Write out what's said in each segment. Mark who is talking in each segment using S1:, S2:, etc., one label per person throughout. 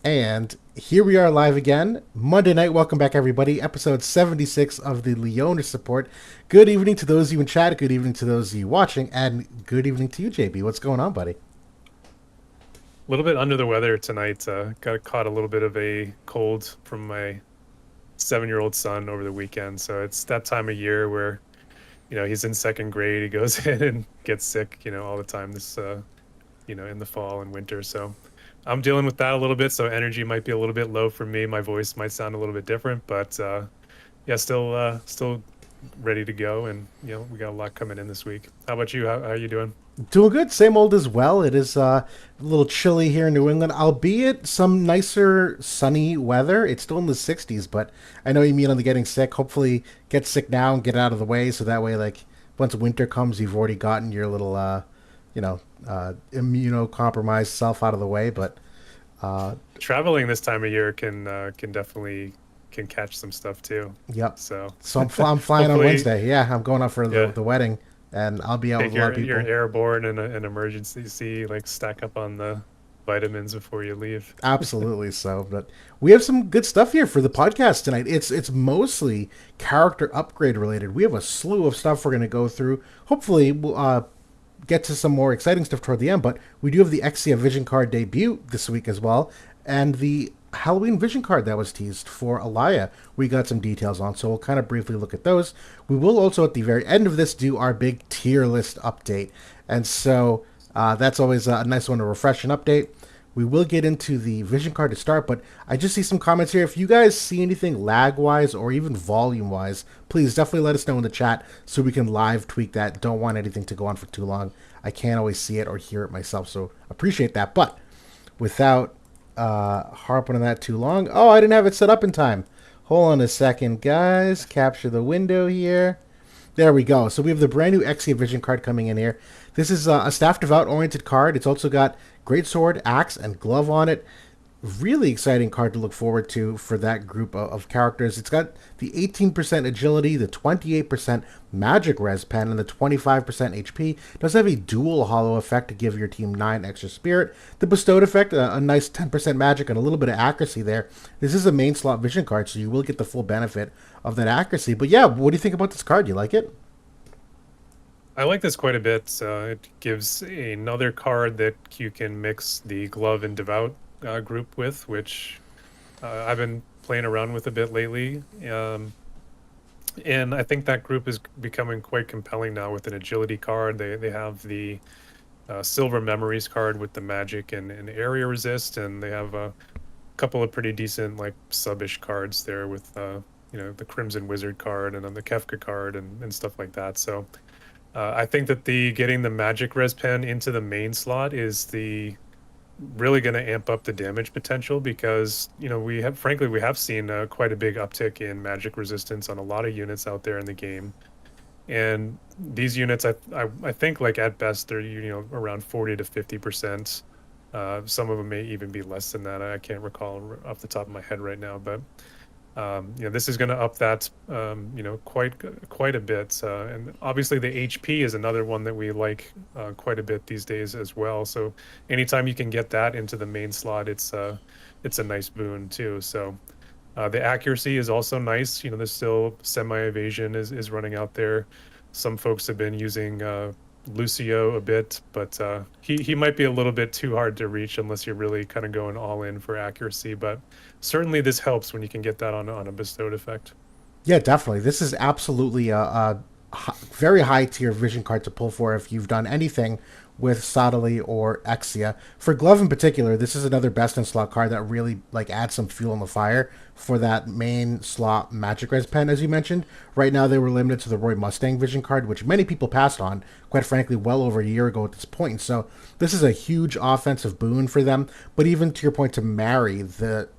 S1: And here we are live again, Monday night. Welcome back, everybody. Episode 76 of the Leonis support. Good evening to those of you in chat. Good evening to those of you watching. And good evening to you, JB. What's going on, buddy?
S2: A little bit under the weather tonight. Got caught a little bit of a cold from my 7-year-old son over the weekend. So it's that time of year where, he's in second grade. He goes in and gets sick, all the time in the fall and winter. So I'm dealing with that a little bit. So energy might be a little bit low for me. My voice might sound a little bit different, but yeah, still ready to go. And, we got a lot coming in this week. How about you? How are you doing?
S1: Doing good. Same old as well. It is a little chilly here in New England, albeit some nicer sunny weather. It's still in the 60s, but I know you mean on the getting sick. Hopefully, get sick now and get out of the way, so that way, like once winter comes, you've already gotten your little, immunocompromised self out of the way. But
S2: Traveling this time of year can definitely can catch some stuff too.
S1: yep.
S2: So
S1: So I'm flying on
S2: hopefully,
S1: Wednesday. Yeah, I'm going out for
S2: yeah,
S1: the wedding, and I'll be out
S2: take
S1: with a lot of
S2: your
S1: people.
S2: airborne and an emergency. See, like stack up on the vitamins before you leave.
S1: Absolutely so. But we have some good stuff here for the podcast tonight. It's mostly character upgrade related. We have a slew of stuff we're going to go through. Hopefully, we'll get to some more exciting stuff toward the end. But we do have the Exia Vision card debut this week as well, and the Halloween Vision card that was teased for Alaya. We got some details on, so we'll kind of briefly look at those. We will also, at the very end of this, do our big tier list update, and so that's always a nice one to refresh and update. We will get into the vision card to start, but I just see some comments here. If you guys see anything lag-wise or even volume-wise, please definitely let us know in the chat so we can live tweak that. Don't want anything to go on for too long. I can't always see it or hear it myself, so appreciate that. But without harping on that too long, oh, I didn't have it set up in time. Hold on a second, guys. Capture the window here. There we go. So we have the brand new Exia Vision card coming in here. This is a staff devout oriented card. It's also got great sword, axe, and glove on it. Really exciting card to look forward to for that group of characters. It's got the 18% agility, the 28% magic res pen, and the 25% HP. It does have a dual hollow effect to give your team 9 extra spirit. The bestowed effect, a nice 10% magic and a little bit of accuracy there. This is a main slot vision card, so you will get the full benefit of that accuracy. But yeah, what do you think about this card? You like it?
S2: I like this quite a bit. It gives another card that you can mix the glove and devout group with, which I've been playing around with a bit lately. And I think that group is becoming quite compelling now with an agility card. They have the silver memories card with the magic and area resist, and they have a couple of pretty decent like subish cards there with the Crimson Wizard card and then the Kefka card and stuff like that. So I think that the getting the magic res pen into the main slot is the really going to amp up the damage potential, because we have seen quite a big uptick in magic resistance on a lot of units out there in the game. And these units, I think, like at best they're around 40 to 50%. Some of them may even be less than that. I can't recall off the top of my head right now, but this is going to up that quite a bit. And obviously the HP is another one that we like quite a bit these days as well. So anytime you can get that into the main slot, it's a nice boon too. So the accuracy is also nice. There's still semi-evasion is running out there. Some folks have been using Lucio a bit, but he might be a little bit too hard to reach unless you're really kind of going all in for accuracy. But certainly this helps when you can get that on a bestowed effect.
S1: Yeah, definitely. This is absolutely a very high tier vision card to pull for if you've done anything with Sadali or Exia. For Glove in particular, this is another best in slot card that really like adds some fuel on the fire for that main slot magic res pen, as you mentioned. Right now they were limited to the Roy Mustang vision card, which many people passed on, quite frankly, well over a year ago at this point. So this is a huge offensive boon for them. But even to your point, to marry the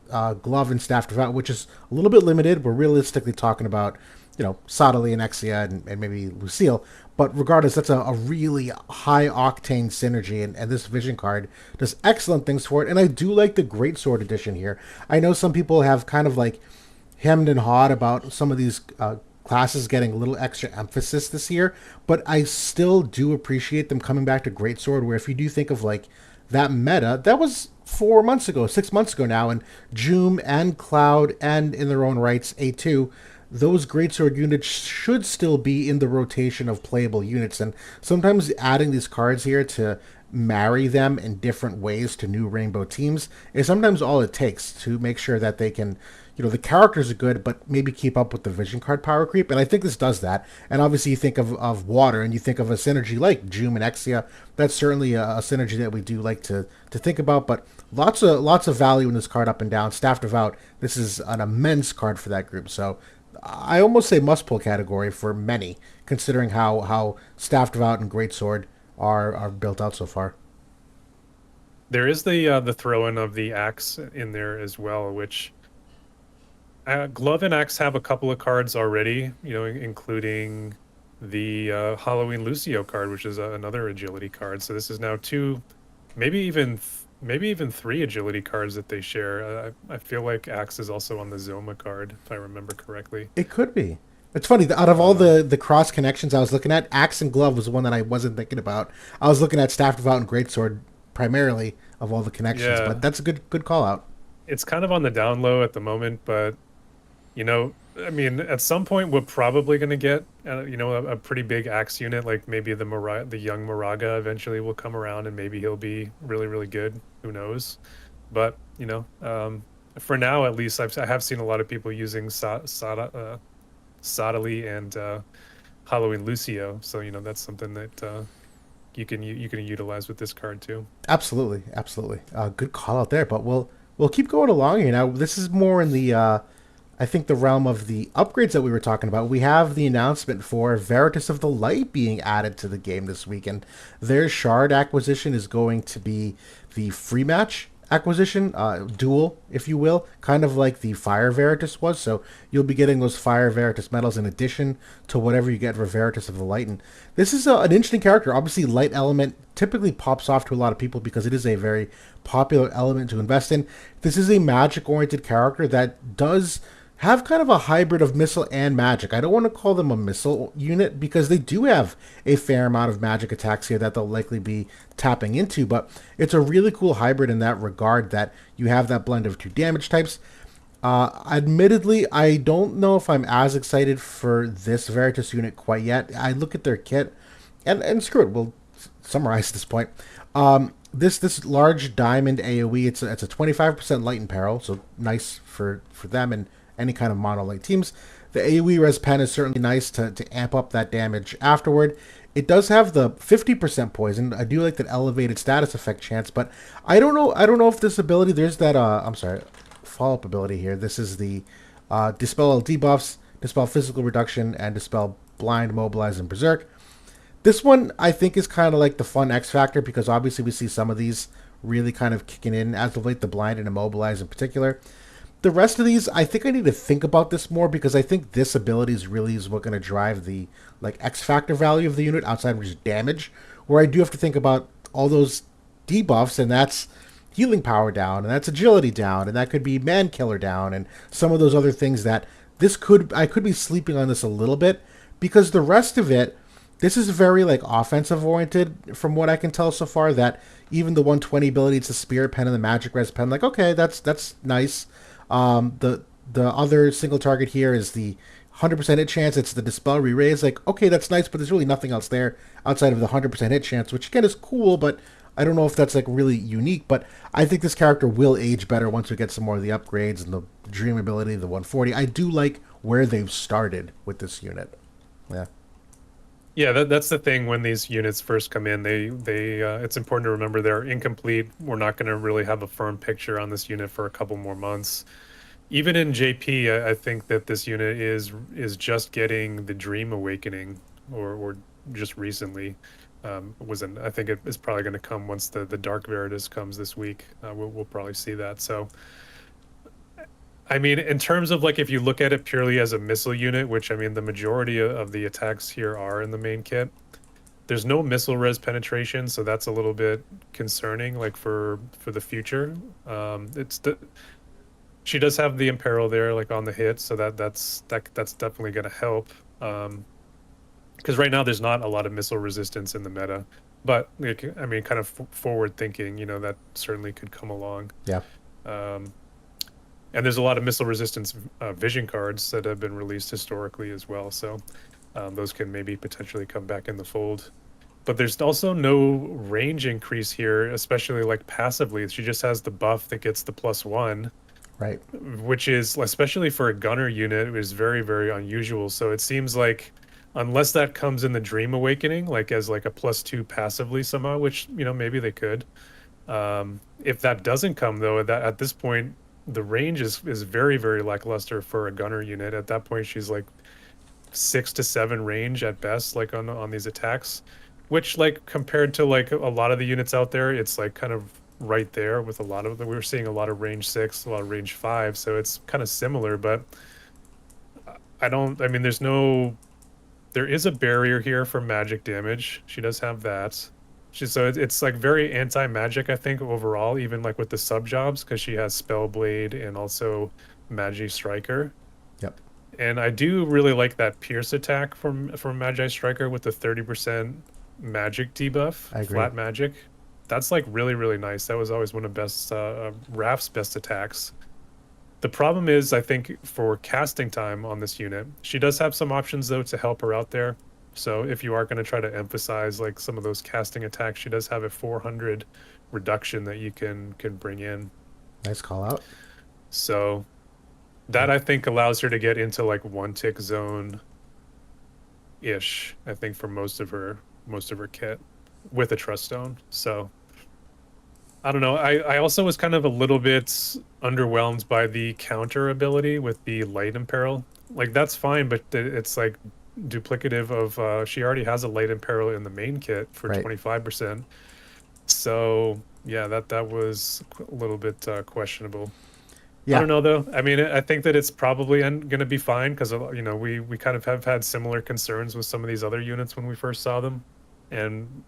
S1: glove and staff devout, which is a little bit limited, we're realistically talking about Sadali and Exia and maybe Lucille. But regardless, that's a really high octane synergy, and this vision card does excellent things for it. And I do like the Great Sword edition here. I know some people have kind of like hemmed and hawed about some of these classes getting a little extra emphasis this year, but I still do appreciate them coming back to Great Sword, where if you do think of like that meta, that was 4 months ago, 6 months ago now, and Joom and Cloud and in their own rights A2, those greatsword units should still be in the rotation of playable units. And sometimes adding these cards here to marry them in different ways to new rainbow teams is sometimes all it takes to make sure that they can, the characters are good, but maybe keep up with the vision card power creep. And I think this does that. And obviously, you think of water, and you think of a synergy like Joom and Exia. That's certainly a synergy that we do like to think about. But lots of value in this card up and down. Staff Devout, this is an immense card for that group. So I almost say must pull category for many, considering how Staff Devout and Greatsword are built out so far.
S2: There is the throw in of the axe in there as well, which Glove and Axe have a couple of cards already, including the Halloween Lucio card, which is another agility card. So this is now two, maybe even three agility cards that they share. I feel like Axe is also on the Zoma card, if I remember correctly.
S1: It could be. It's funny. Out of all the cross connections I was looking at, Axe and Glove was the one that I wasn't thinking about. I was looking at Staff Devout and Greatsword primarily of all the connections,
S2: Yeah.
S1: but that's a good call out.
S2: It's kind of on the down low at the moment, but I mean, at some point we're probably going to get, a pretty big axe unit, like maybe the young Moraga eventually will come around and maybe he'll be really, really good. Who knows? But, for now, at least I have seen a lot of people using Sadali and Halloween Lucio. So, that's something that you can utilize with this card too.
S1: Absolutely. Good call out there. But we'll keep going along here. Now, this is more in the I think the realm of the upgrades that we were talking about. We have the announcement for Veritas of the Light being added to the game this week, and their shard acquisition is going to be the free match acquisition, duel, if you will, kind of like the Fire Veritas was. So you'll be getting those Fire Veritas medals in addition to whatever you get for Veritas of the Light. And this is an interesting character. Obviously, Light Element typically pops off to a lot of people because it is a very popular element to invest in. This is a magic-oriented character that does have kind of a hybrid of missile and magic. I don't want to call them a missile unit because they do have a fair amount of magic attacks here that they'll likely be tapping into, but it's a really cool hybrid in that regard that you have that blend of two damage types. Admittedly, I don't know if I'm as excited for this Veritas unit quite yet. I look at their kit, and screw it, we'll summarize this point. This large diamond AoE, it's a 25% light and peril, so nice for them and any kind of monolith teams. The AoE res pen is certainly nice to amp up that damage afterward. It does have the 50% poison. I do like that elevated status effect chance, but I don't know if this ability, there's that follow-up ability here. This is the dispel all debuffs, dispel physical reduction, and dispel blind, mobilize, and berserk. This one I think is kind of like the fun X factor because obviously we see some of these really kind of kicking in as of late, the blind and immobilize in particular. The rest of these, I think I need to think about this more because I think this ability is what going to drive the X factor value of the unit outside of just damage. Where I do have to think about all those debuffs, and that's healing power down, and that's agility down, and that could be man killer down, and some of those other things that I could be sleeping on this a little bit because the rest of it, this is very offensive oriented from what I can tell so far. That even the 120 ability, it's a spirit pen and the magic res pen. Okay, that's nice. The other single target here is the 100% hit chance. It's the dispel re-raise. Okay, that's nice, but there's really nothing else there outside of the 100% hit chance, which again is cool, but I don't know if that's really unique. But I think this character will age better once we get some more of the upgrades and the dream ability, the 140. I do like where they've started with this unit. Yeah.
S2: Yeah, that's the thing. When these units first come in, they it's important to remember they're incomplete. We're not going to really have a firm picture on this unit for a couple more months. Even in JP, I think that this unit is just getting the Dream Awakening, or just recently I think it is probably going to come once the Dark Veritas comes this week. We'll probably see that. So, I mean, in terms of if you look at it purely as a missile unit, which I mean the majority of the attacks here are in the main kit, there's no missile res penetration, so that's a little bit concerning for the future. She does have the imperil there on the hit, so that's definitely going to help. Because right now there's not a lot of missile resistance in the meta. But like, I mean, kind of forward thinking, that certainly could come along.
S1: Yeah.
S2: Um, and there's a lot of missile resistance vision cards that have been released historically as well. So those can maybe potentially come back in the fold. But there's also no range increase here, especially like passively. She just has the buff that gets the +1,
S1: Right.
S2: which is, especially for a gunner unit, is very, very unusual. So it seems like unless that comes in the Dream Awakening, like as like a +2 passively somehow, which, maybe they could. If that doesn't come though, at this point, the range is very, very lackluster for a gunner unit. At that point, she's like 6 to 7 range at best, like on these attacks, which like compared to like a lot of the units out there, it's like kind of right there with a lot of them. We were seeing a lot of range 6, a lot of range 5, so it's kind of similar. But I mean, there is a barrier here for magic damage. She does have that. So it's like very anti-magic, I think, overall, even like with the sub jobs, because she has Spellblade and also Magi Striker.
S1: Yep.
S2: And I do really like that Pierce attack from Magi Striker with the 30% magic debuff,
S1: I agree.
S2: flat magic. That's like really, really nice. That was always one of Raph's best attacks. The problem is, I think, for casting time on this unit, she does have some options though to help her out there. So if you are going to try to emphasize like some of those casting attacks, she does have a 400 reduction that you can bring in.
S1: Nice call out.
S2: So that I think allows her to get into like 1-tick zone ish, I think, for most of her kit with a Trust Stone. So I don't know. I also was kind of a little bit underwhelmed by the counter ability with the Light Imperil. Like that's fine, but it's like duplicative of she already has a Light Imperil in the main kit for 25%. So yeah, that was a little bit questionable. Yeah. I don't know though. I mean, I think that it's probably going to be fine because we kind of have had similar concerns with some of these other units when we first saw them, and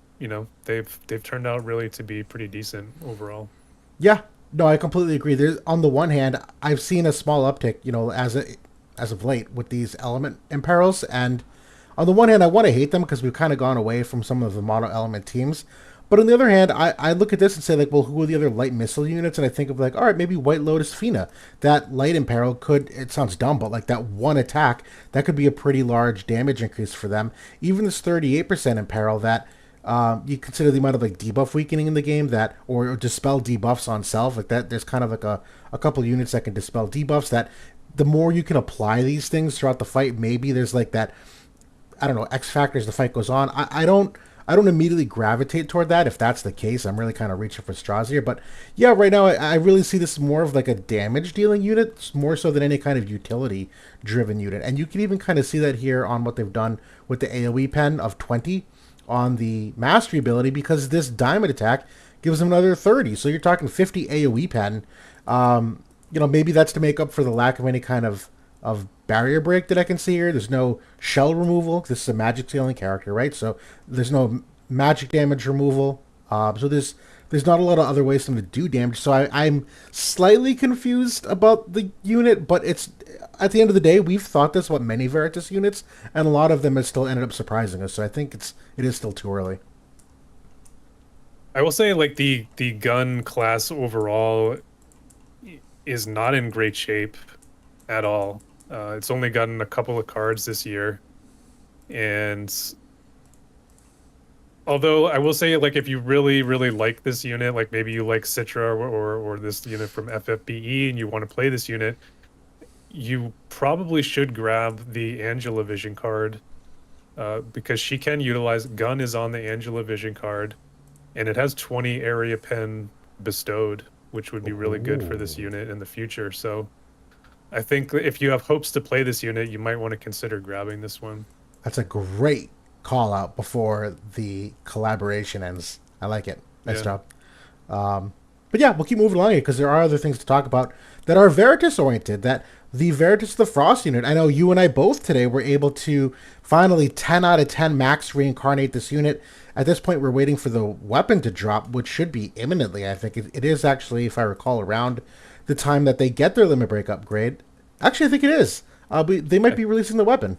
S2: they've turned out really to be pretty decent overall.
S1: Yeah, no, I completely agree. There's, on the one hand, I've seen a small uptick, as of late with these element imperils, and on the one hand, I want to hate them because we've kind of gone away from some of the mono element teams. But on the other hand, I look at this and say, like, well, who are the other light missile units? And I think of, like, all right, maybe White Lotus Fina. That light imperil could, it sounds dumb, but, like, that one attack, that could be a pretty large damage increase for them. Even this 38% imperil that you consider the amount of, like, debuff weakening in the game that, or dispel debuffs on self, like that, there's kind of, like, a couple units that can dispel debuffs that the more you can apply these things throughout the fight, maybe there's, like, that, I don't know, X factor as the fight goes on. I don't immediately gravitate toward that if that's the case. I'm really kind of reaching for straws here. But yeah, right now I really see this more of like a damage dealing unit, more so than any kind of utility driven unit. And you can even kind of see that here on what they've done with the AoE pen of 20 on the mastery ability, because this diamond attack gives them another 30. So you're talking 50 AoE pen. Maybe that's to make up for the lack of any kind of barrier break that I can see here. There's no shell removal. This is a magic scaling character, right? So there's no magic damage removal. So there's not a lot of other ways for them to do damage. So I'm slightly confused about the unit, but it's at the end of the day, we've thought this about many Veritas units, and a lot of them have still ended up surprising us. So I think it is still too early.
S2: I will say, like, the gun class overall is not in great shape at all. It's only gotten a couple of cards this year, and although I will say, like, if you really, really like this unit, like maybe you like Citra or this unit from FFBE and you want to play this unit, you probably should grab the Angela Vision card, because she can utilize, gun is on the Angela Vision card, and it has 20 area pen bestowed, which would be really good for this unit in the future. So I think if you have hopes to play this unit, you might want to consider grabbing this one.
S1: That's a great call out before the collaboration ends. I like it. Nice job. But yeah, we'll keep moving along here because there are other things to talk about that are Veritas oriented. That the Veritas the Frost unit, I know you and I both today were able to finally 10 out of 10 max reincarnate this unit. At this point, we're waiting for the weapon to drop, which should be imminently. I think it is actually, if I recall, around the time that they get their limit break upgrade. Actually, I think it is. They might be releasing the weapon.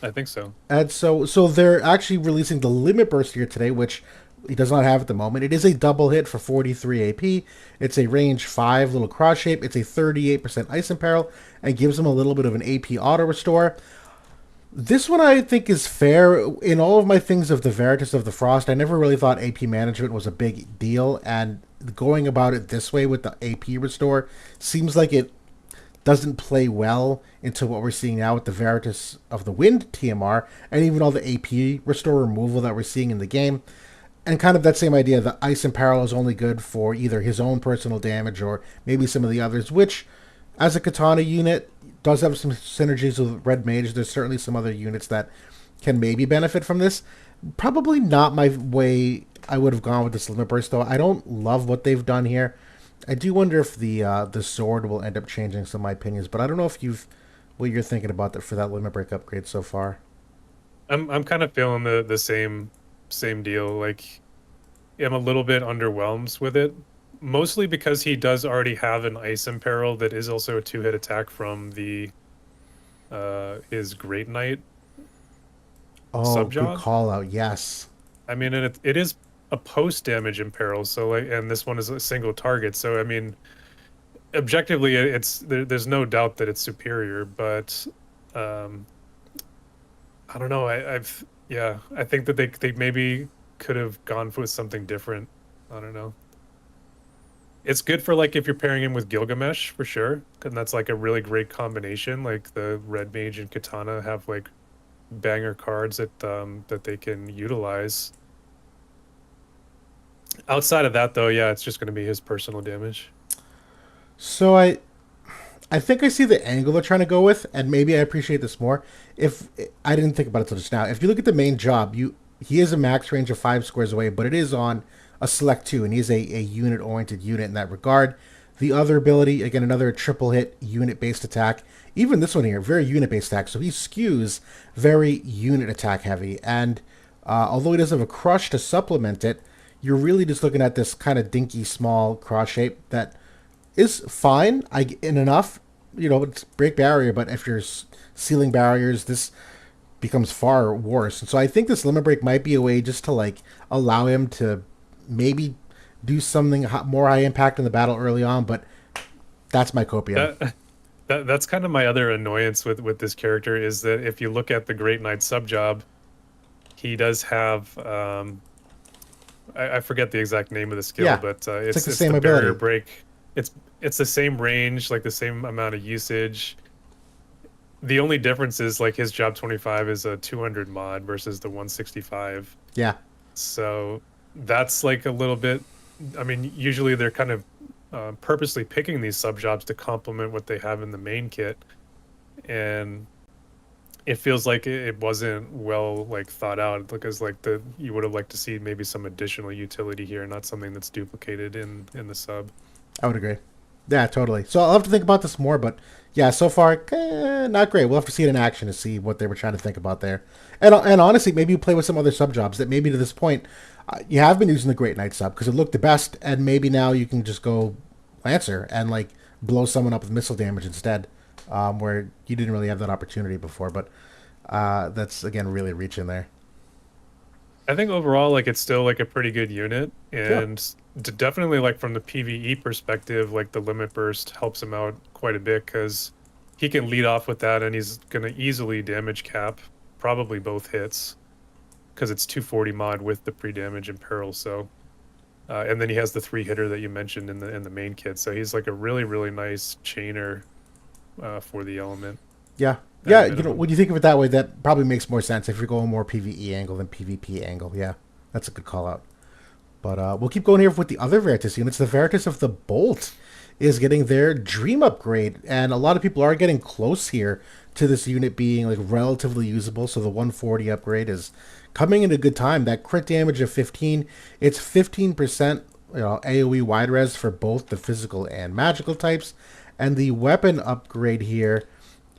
S2: I think so.
S1: And so they're actually releasing the limit burst here today, which he does not have at the moment. It is a double hit for 43 AP. It's a range 5 little cross shape. It's a 38% ice imperil and gives him a little bit of an AP auto restore. This one I think is fair. In all of my things of the Veritas of the Frost, I never really thought AP management was a big deal, and going about it this way with the AP restore seems like it doesn't play well into what we're seeing now with the Veritas of the Wind TMR, and even all the AP restore removal that we're seeing in the game. And kind of that same idea, the Ice Imperil is only good for either his own personal damage or maybe some of the others, which, as a Katana unit, does have some synergies with Red Mage. There's certainly some other units that can maybe benefit from this. Probably not my way I would have gone with this Limit Burst, though. I don't love what they've done here. I do wonder if the sword will end up changing some of my opinions, but I don't know if what you're thinking about that for that Limit Break upgrade so far.
S2: I'm kind of feeling the same deal. Like, I'm a little bit underwhelmed with it, mostly because he does already have an Ice Imperil that is also a 2-hit attack from the his Great Knight
S1: Oh, good
S2: subjob.
S1: call out. Yes.
S2: I mean, and it is a post damage imperil, so like, and this one is a single target. So I mean, objectively, there's no doubt that it's superior, but I don't know. I think that they maybe could have gone with something different. I don't know. It's good for like if you're pairing him with Gilgamesh for sure, and that's like a really great combination. Like the Red Mage and Katana have like banger cards that they can utilize. Outside of that, though, yeah, it's just going to be his personal damage.
S1: So I think I see the angle they're trying to go with, and maybe I appreciate this more. If I didn't think about it till just now, if you look at the main job, he is a max range of 5 squares away, but it is on a select 2, and he's a unit oriented unit in that regard. The other ability, again, another triple hit unit based attack. Even this one here, very unit based attack. So he skews very unit attack heavy, and although he does have a crush to supplement it, you're really just looking at this kind of dinky small cross shape that is fine in enough. It's break barrier, but if you're sealing barriers, this becomes far worse. And so I think this limit break might be a way just to like allow him to maybe do something more high impact in the battle early on. But that's my copium.
S2: That's kind of my other annoyance with this character is that if you look at the Great Knight subjob, he does have I forget the exact name of the skill,
S1: Yeah,
S2: but
S1: it's like the
S2: it's
S1: same
S2: the barrier
S1: ability.
S2: break. It's the same range, like the same amount of usage. The only difference is like his job 25 is a 200 mod versus the 165.
S1: Yeah,
S2: So that's like a little bit. I mean, usually they're kind of purposely picking these subjobs to complement what they have in the main kit, and it feels like it wasn't well like thought out because like you would have liked to see maybe some additional utility here, not something that's duplicated in the sub.
S1: I would agree. Yeah, totally. So I'll have to think about this more, but yeah, so far, not great. We'll have to see it in action to see what they were trying to think about there. And honestly, maybe you play with some other sub jobs that maybe to this point you have been using the Great Knight sub because it looked the best, and maybe now you can just go Lancer and like blow someone up with missile damage instead, where you didn't really have that opportunity before. But that's again really reaching there.
S2: I think overall, like it's still like a pretty good unit,
S1: Yeah.
S2: and definitely like from the PVE perspective, like the limit burst helps him out quite a bit because he can lead off with that, and he's gonna easily damage cap probably both hits because it's 240 mod with the pre-damage and peril. So, and then he has the 3-hitter that you mentioned in the main kit. So he's like a really nice chainer for the element.
S1: Yeah.
S2: At
S1: Yeah,
S2: a minimum.
S1: when you think of it that way, that probably makes more sense if you're going more PvE angle than PvP angle. Yeah, that's a good call out. But we'll keep going here with the other Veritas units. The Veritas of the Bolt is getting their Dream upgrade, and a lot of people are getting close here to this unit being like relatively usable. So the 140 upgrade is coming in a good time. That crit damage of 15, it's 15% AOE wide res for both the physical and magical types, and the weapon upgrade here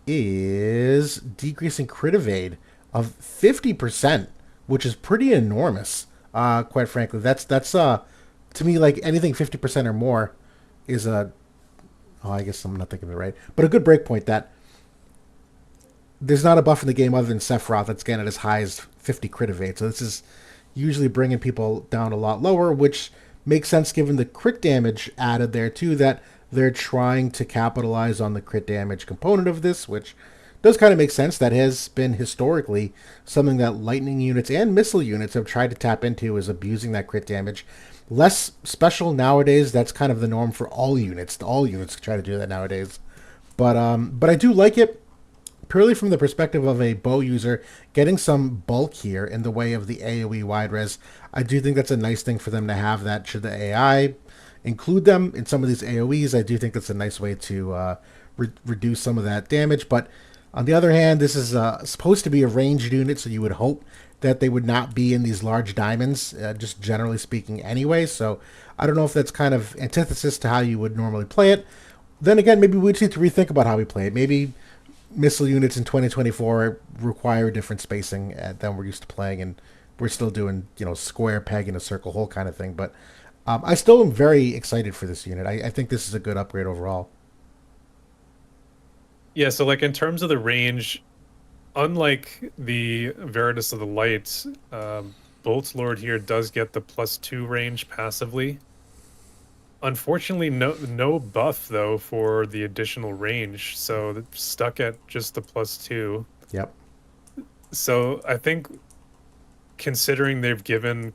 S1: is decreasing crit evade of 50%, which is pretty enormous. Quite frankly, that's to me like anything 50% or more is a oh, I guess I'm not thinking of it right, but a good breakpoint that there's not a buff in the game other than Sephiroth that's getting at as high as 50 crit evade. So this is usually bringing people down a lot lower, which makes sense given the crit damage added there too, that they're trying to capitalize on the crit damage component of this, which does kind of make sense. That has been historically something that lightning units and missile units have tried to tap into, is abusing that crit damage. Less special nowadays. That's kind of the norm for all units. All units try to do that nowadays. But I do like it purely from the perspective of a bow user, getting some bulk here in the way of the AoE wide res. I do think that's a nice thing for them to have that. Should the AI include them in some of these AoEs, I do think that's a nice way to reduce some of that damage. But on the other hand, this is supposed to be a ranged unit, so you would hope that they would not be in these large diamonds, just generally speaking anyway. So I don't know if that's kind of antithesis to how you would normally play it. Then again, maybe we just need to rethink about how we play it. Maybe missile units in 2024 require different spacing than we're used to playing, and we're still doing, square peg in a circle hole kind of thing. But I still am very excited for this unit. I think this is a good upgrade overall.
S2: Yeah, so like in terms of the range, unlike the Veritas of the Light, Bolt Lord here does get the +2 range passively. Unfortunately, no buff though for the additional range, so stuck at just the +2.
S1: Yep.
S2: So I think, considering they've given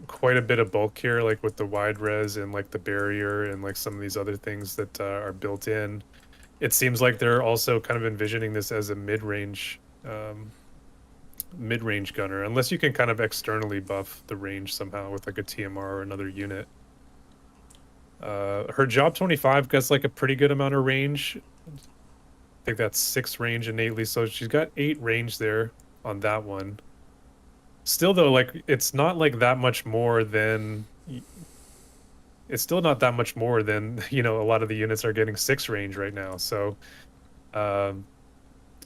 S2: quite a bit of bulk here, like with the wide res and like the barrier and like some of these other things that are built in, it seems like they're also kind of envisioning this as a mid-range gunner, unless you can kind of externally buff the range somehow with like a TMR or another unit. Her Job 25 gets like a pretty good amount of range. I think that's 6 range innately, so she's got 8 range there on that one. Still though, like it's not like that much more than, it's still not that much more than, a lot of the units are getting 6 range right now. So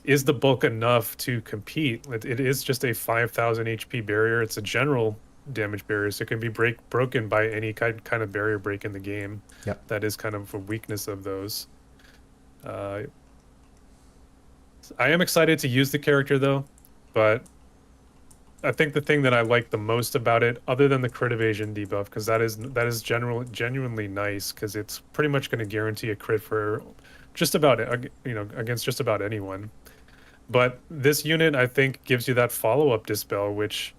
S2: is the bulk enough to compete? It is just a 5,000 HP barrier. It's a general damage barrier, so it can be broken by any kind of barrier break in the game.
S1: Yep.
S2: That is kind of a weakness of those. I am excited to use the character though, but I think the thing that I like the most about it, other than the crit evasion debuff, because that is genuinely nice, because it's pretty much going to guarantee a crit for just about against just about anyone. But this unit, I think, gives you that follow-up dispel, which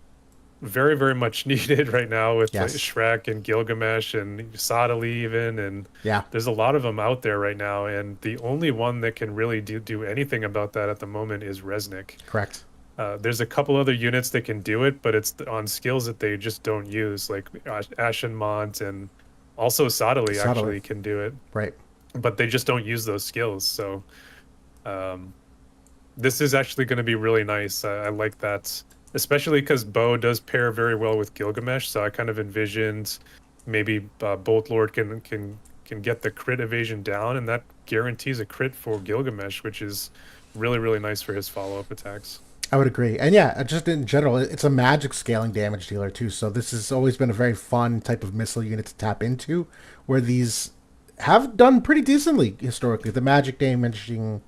S2: very, very much needed right now with
S1: Yes.
S2: like Shrek and Gilgamesh and Sadali even, and
S1: Yeah.
S2: there's a lot of them out there right now, and the only one that can really do anything about that at the moment is Resnick.
S1: Correct.
S2: There's a couple other units that can do it, but it's on skills that they just don't use, like Ashenmont, and also Sadali actually can do it.
S1: Right.
S2: But they just don't use those skills, so this is actually going to be really nice. I like that, especially because Bo does pair very well with Gilgamesh, so I kind of envisioned maybe Bolt Lord can get the crit evasion down, and that guarantees a crit for Gilgamesh, which is really, really nice for his follow-up attacks.
S1: I would agree. And yeah, just in general, it's a magic scaling damage dealer too. So this has always been a very fun type of missile unit to tap into, where these have done pretty decently historically. The magic damaging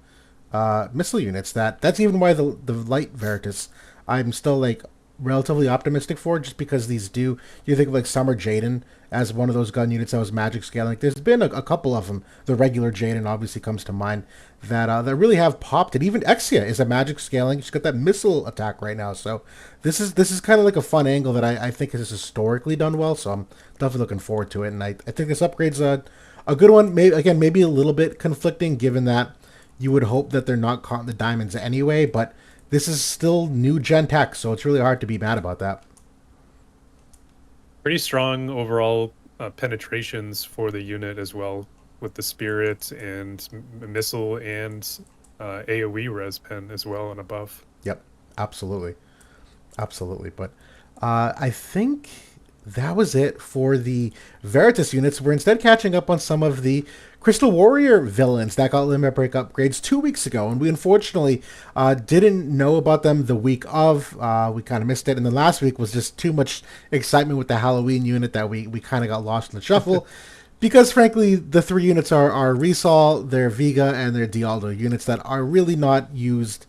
S1: missile units, that's even why the light Veritas, I'm still like relatively optimistic for, just because these do, you think of like Summer Jaden as one of those gun units that was magic scaling. There's been a couple of them. The regular Jaden obviously comes to mind that really have popped it. Even Exia is a magic scaling. She's got that missile attack right now. So this is kind of like a fun angle that I think has historically done well. So I'm definitely looking forward to it. And I think this upgrade's a good one. Maybe a little bit conflicting, given that you would hope that they're not caught in the diamonds anyway, but this is still new gen tech, so it's really hard to be mad about that.
S2: Pretty strong overall penetrations for the unit as well, with the spirit and missile and AoE res pen as well and a buff.
S1: Yep, absolutely. But I think that was it for the Veritas units. We're instead catching up on some of the Crystal Warrior villains that got limit break upgrades 2 weeks ago, and we unfortunately didn't know about them the week of. We kind of missed it, and then last week was just too much excitement with the Halloween unit that we kind of got lost in the shuffle. Because frankly, the 3 units are Rysol, their Viga, and their Dialdo units that are really not used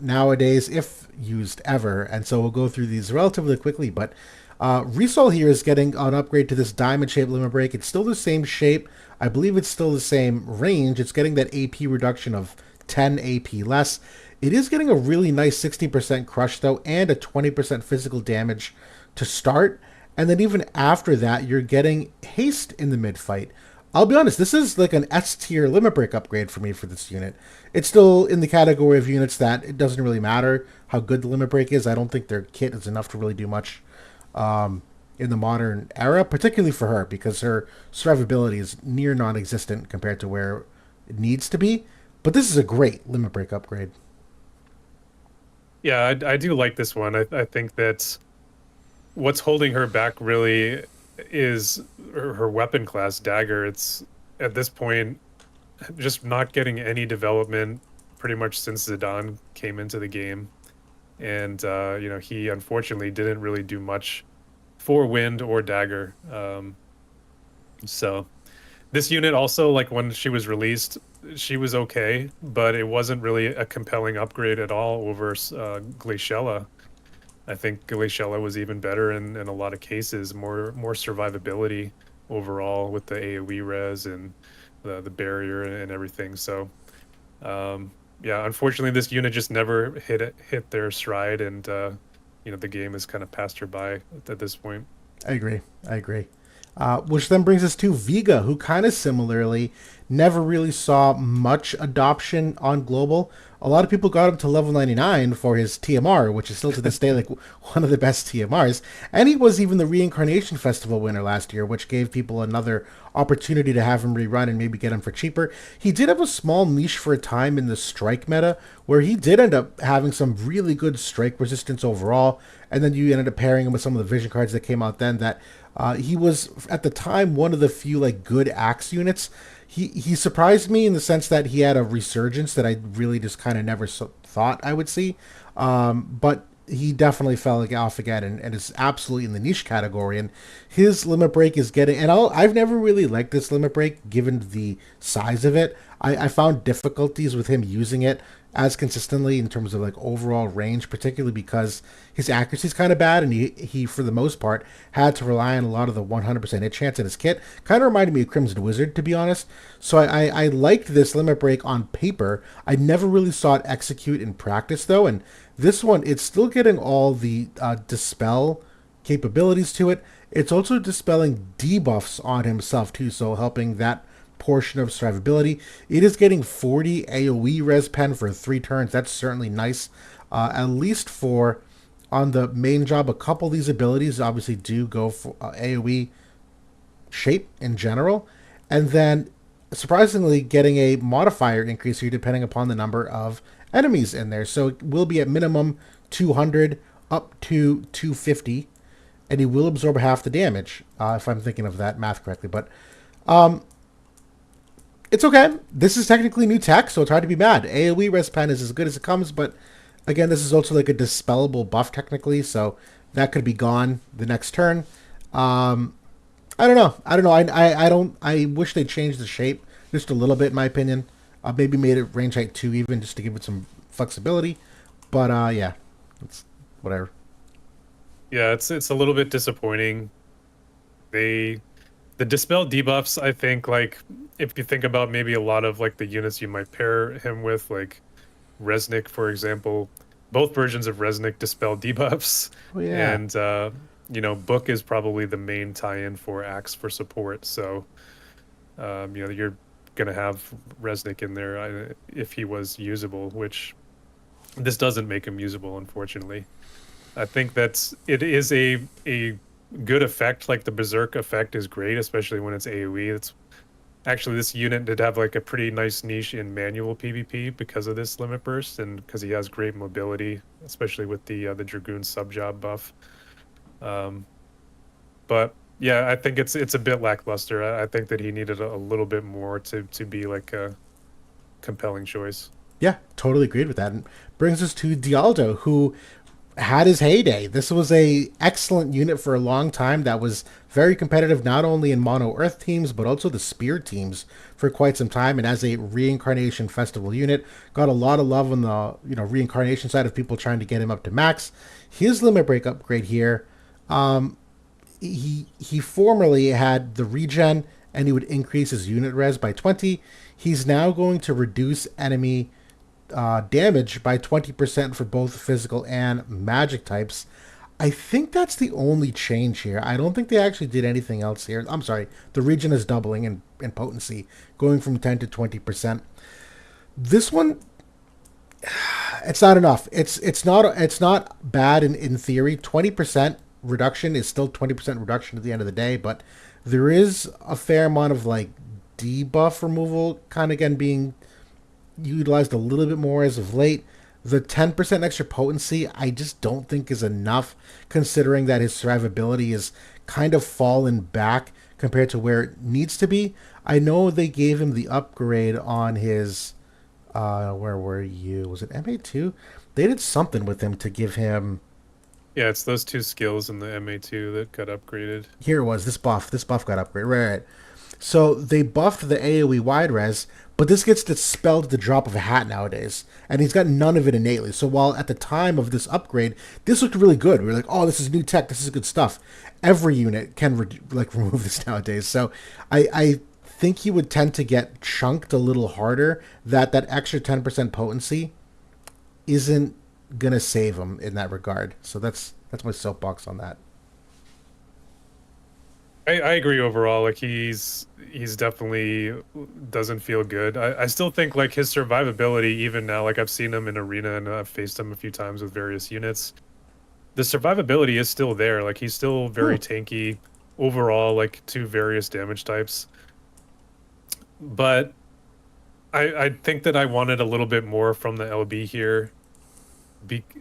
S1: nowadays, if used ever. And so we'll go through these relatively quickly. But Rysol here is getting an upgrade to this diamond-shaped limit break. It's still the same shape. I believe it's still the same range. It's getting that AP reduction of 10 AP less. It is getting a really nice 60% crush, though, and a 20% physical damage to start. And then even after that, you're getting haste in the mid-fight. I'll be honest, this is like an S-tier limit break upgrade for me for this unit. It's still in the category of units that it doesn't really matter how good the limit break is. I don't think their kit is enough to really do much in the modern era, particularly for her, because her survivability is near non-existent compared to where it needs to be. But this is a great limit break upgrade.
S2: Yeah, I do like this one. I think that what's holding her back really is her weapon class, dagger. It's at this point just not getting any development pretty much since Zidane came into the game. And he unfortunately didn't really do much for wind or dagger. So this unit also, like when she was released, she was okay, but it wasn't really a compelling upgrade at all over Glaciella. I think Glaciella was even better in a lot of cases, more survivability overall with the AoE res and the barrier and everything. So yeah, unfortunately this unit just never hit their stride, and the game has kind of passed her by at this point.
S1: I agree. Which then brings us to Viga, who kind of similarly never really saw much adoption on global. A lot of people got him to level 99 for his TMR, which is still to this day like one of the best TMRs. And he was even the Reincarnation Festival winner last year, which gave people another opportunity to have him rerun and maybe get him for cheaper. He did have a small niche for a time in the strike meta, where he did end up having some really good strike resistance overall. And then you ended up pairing him with some of the vision cards that came out then that he was at the time one of the few like good axe units. He surprised me in the sense that he had a resurgence that I really just kind of never thought I would see. But he definitely fell off again and is absolutely in the niche category. And his limit break is getting, and I've never really liked this limit break given the size of it. I found difficulties with him using it as consistently in terms of like overall range, particularly because his accuracy is kind of bad, and he for the most part had to rely on a lot of the 100% hit chance in his kit. Kind of reminded me of Crimson Wizard, to be honest. So I liked this limit break on paper. I never really saw it execute in practice though, and this one, it's still getting all the dispel capabilities to it. It's also dispelling debuffs on himself too, so helping that portion of survivability. It is getting 40 AoE res pen for 3 turns. That's certainly nice. At least for on the main job, a couple of these abilities obviously do go for AoE shape in general. And then surprisingly getting a modifier increase here depending upon the number of enemies in there. So it will be at minimum 200 up to 250, and he will absorb half the damage, if I'm thinking of that math correctly. But it's okay. This is technically new tech, so it's hard to be mad. AoE res pen is as good as it comes, but again, this is also like a dispellable buff technically, so that could be gone the next turn. I don't know. I wish they changed the shape just a little bit, in my opinion. Maybe made it range height 2 even, just to give it some flexibility. But yeah, it's whatever.
S2: Yeah, it's a little bit disappointing. The dispel debuffs, I think, like if you think about maybe a lot of like the units you might pair him with, like Resnick, for example, both versions of Resnick dispel debuffs.
S1: Oh yeah.
S2: And Book is probably the main tie-in for Axe for support. So you're gonna have Resnick in there if he was usable, which this doesn't make him usable, unfortunately. I think it is a good effect. Like the Berserk effect is great, especially when it's AoE. It's actually, this unit did have like a pretty nice niche in manual PvP because of this limit burst, and because he has great mobility, especially with the Dragoon sub job buff. But yeah, I think it's a bit lackluster. I think that he needed a little bit more to be like a compelling choice.
S1: Yeah, totally agreed with that. And brings us to Dialdo, who had his heyday. This was a excellent unit for a long time that was very competitive not only in mono earth teams but also the spear teams for quite some time, and as a reincarnation festival unit got a lot of love on the reincarnation side of people trying to get him up to max. His limit break upgrade here, he formerly had the regen and he would increase his unit res by 20. He's now going to reduce enemy damage by 20% for both physical and magic types. I think that's the only change here. I don't think they actually did anything else here. I'm sorry, the regen is doubling in potency, going from 10 to 20%. This one, it's not enough. It's not bad in theory. 20% reduction is still 20% reduction at the end of the day, but there is a fair amount of like debuff removal kind of again being utilized a little bit more as of late. The 10% extra potency I just don't think is enough, considering that his survivability is kind of fallen back compared to where it needs to be. I know they gave him the upgrade on his where were you? Was it MA2? They did something with him to give him.
S2: Yeah, it's those two skills in the MA2 that got upgraded.
S1: Here it was. This buff. This buff got upgraded. Right. So they buffed the AoE wide res, but this gets dispelled at the drop of a hat nowadays, and he's got none of it innately. So while at the time of this upgrade, this looked really good, we were like, "Oh, this is new tech. This is good stuff." Every unit can remove this nowadays. So I think he would tend to get chunked a little harder. That extra 10% potency isn't gonna save him in that regard. So that's my soapbox on that.
S2: I agree overall. Like he's definitely doesn't feel good. I still think like his survivability, even now, like I've seen him in arena and I've faced him a few times with various units. The survivability is still there. Like he's still very tanky overall, like to various damage types. But I think that I wanted a little bit more from the LB here.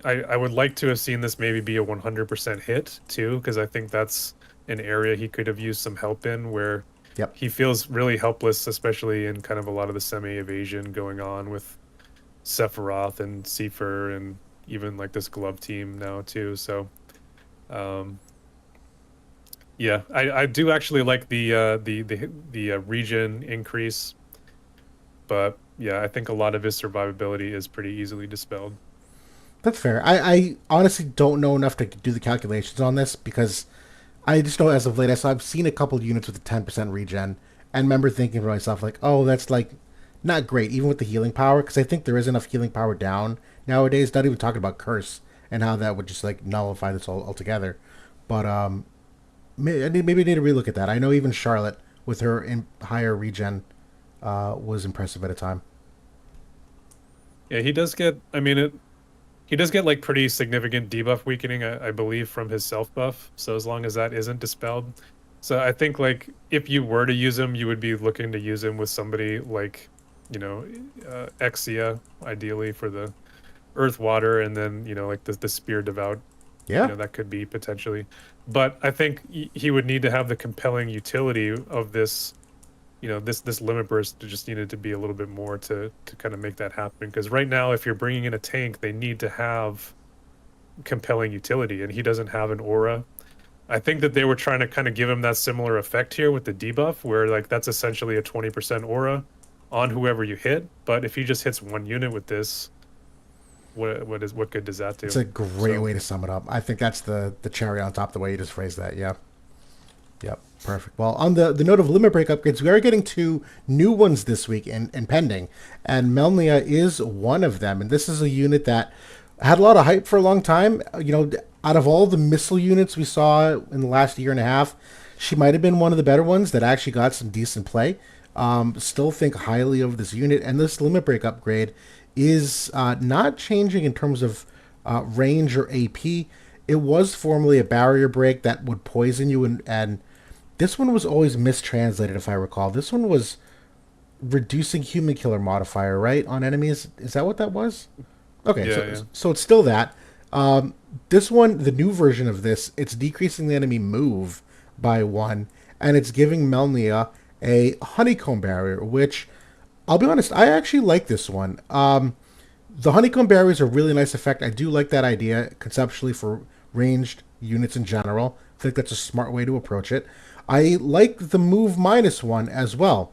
S2: I would like to have seen this maybe be a 100% hit too, because I think that's an area he could have used some help in, where he feels really helpless, especially in kind of a lot of the semi-evasion going on with Sephiroth and Seifer and even like this glove team now too. So yeah, I do actually like the regen increase, but yeah, I think a lot of his survivability is pretty easily dispelled.
S1: That's fair. I honestly don't know enough to do the calculations on this, because I just know as of late, I've seen a couple units with a 10% regen, and remember thinking to myself, like, oh, that's like not great, even with the healing power, because I think there is enough healing power down nowadays, not even talking about Curse, and how that would just like nullify this altogether. But maybe I need to relook at that. I know even Charlotte, with her higher regen, was impressive at a time.
S2: Yeah, he does get, I mean, he does get like pretty significant debuff weakening, I believe, from his self buff. So as long as that isn't dispelled, so I think like if you were to use him, you would be looking to use him with somebody like, Exia, ideally for the Earth Water, and then like the Spear Devout.
S1: Yeah,
S2: that could be potentially, but I think he would need to have the compelling utility of this. This limit burst just needed to be a little bit more to kind of make that happen. Because right now, if you're bringing in a tank, they need to have compelling utility, and he doesn't have an aura. I think that they were trying to kind of give him that similar effect here with the debuff, where like that's essentially a 20% aura on whoever you hit. But if he just hits one unit with this, what good does that do?
S1: it's a great way to sum it up. I think that's the cherry on top, the way you just phrased that. Yeah. Yep, perfect. Well, on the note of limit break upgrades, we are getting 2 new ones this week and pending, and Melnia is one of them. And this is a unit that had a lot of hype for a long time. Out of all the missile units we saw in the last year and a half, she might have been one of the better ones that actually got some decent play. Still think highly of this unit, and this limit break upgrade is not changing in terms of range or AP. It was formerly a barrier break that would poison you, and this one was always mistranslated, if I recall. This one was reducing human killer modifier, right, on enemies. Is that what that was? Okay, so it's still that. This one, the new version of this, it's decreasing the enemy move by 1, and it's giving Melnia a honeycomb barrier, which, I'll be honest, I actually like this one. The honeycomb barrier is a really nice effect. I do like that idea conceptually for ranged units in general. I think that's a smart way to approach it. I like the move -1 as well.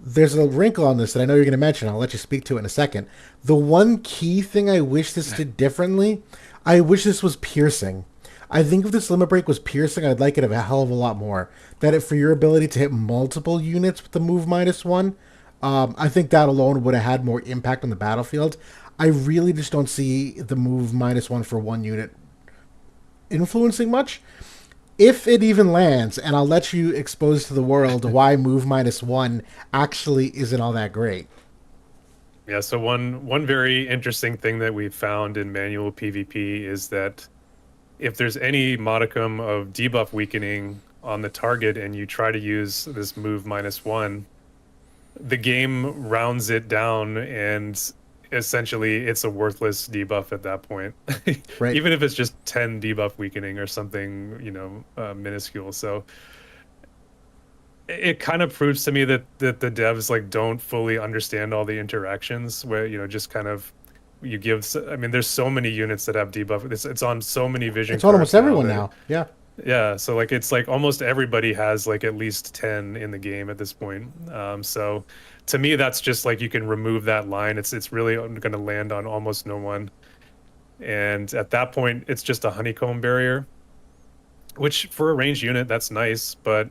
S1: There's a wrinkle on this that I know you're going to mention. I'll let you speak to it in a second. The one key thing I wish this did differently, I wish this was piercing. I think if this limit break was piercing, I'd like it a hell of a lot more. That it for your ability to hit multiple units with the move -1, I think that alone would have had more impact on the battlefield. I really just don't see the move -1 for one unit influencing much. If it even lands, and I'll let you expose to the world why move -1 actually isn't all that great.
S2: Yeah, so one very interesting thing that we found in manual PvP is that if there's any modicum of debuff weakening on the target and you try to use this move -1, the game rounds it down and essentially it's a worthless debuff at that point.
S1: Right.
S2: Even if it's just 10 debuff weakening or something, minuscule. So it kind of proves to me that the devs like don't fully understand all the interactions where, just kind of you give, I mean, there's so many units that have debuff. It's on so many vision.
S1: It's on almost everyone now. Yeah.
S2: Yeah, so like it's like almost everybody has like at least 10 in the game at this point. So to me, that's just like you can remove that line. It's really going to land on almost no one. And at that point, it's just a honeycomb barrier, which for a ranged unit, that's nice, but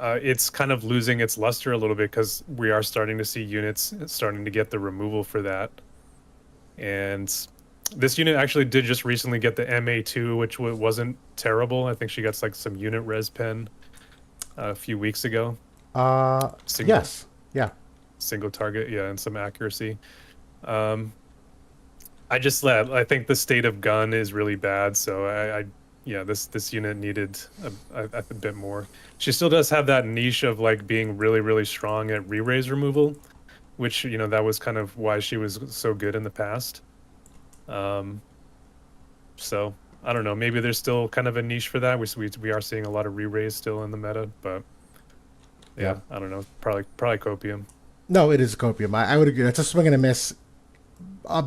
S2: it's kind of losing its luster a little bit because we are starting to see units starting to get the removal for that. And this unit actually did just recently get the MA2, which wasn't terrible. I think she got like some unit res pen a few weeks ago.
S1: Yes. Yeah.
S2: Single target, yeah, and some accuracy. I think the state of gun is really bad, so this unit needed a bit more. She still does have that niche of like being really, really strong at re-raise removal, which that was kind of why she was so good in the past. So I don't know. Maybe there's still kind of a niche for that. We are seeing a lot of re-raise still in the meta, but yeah, I don't know. Probably copium.
S1: No, it is copium. I would agree. That's a swing and a miss,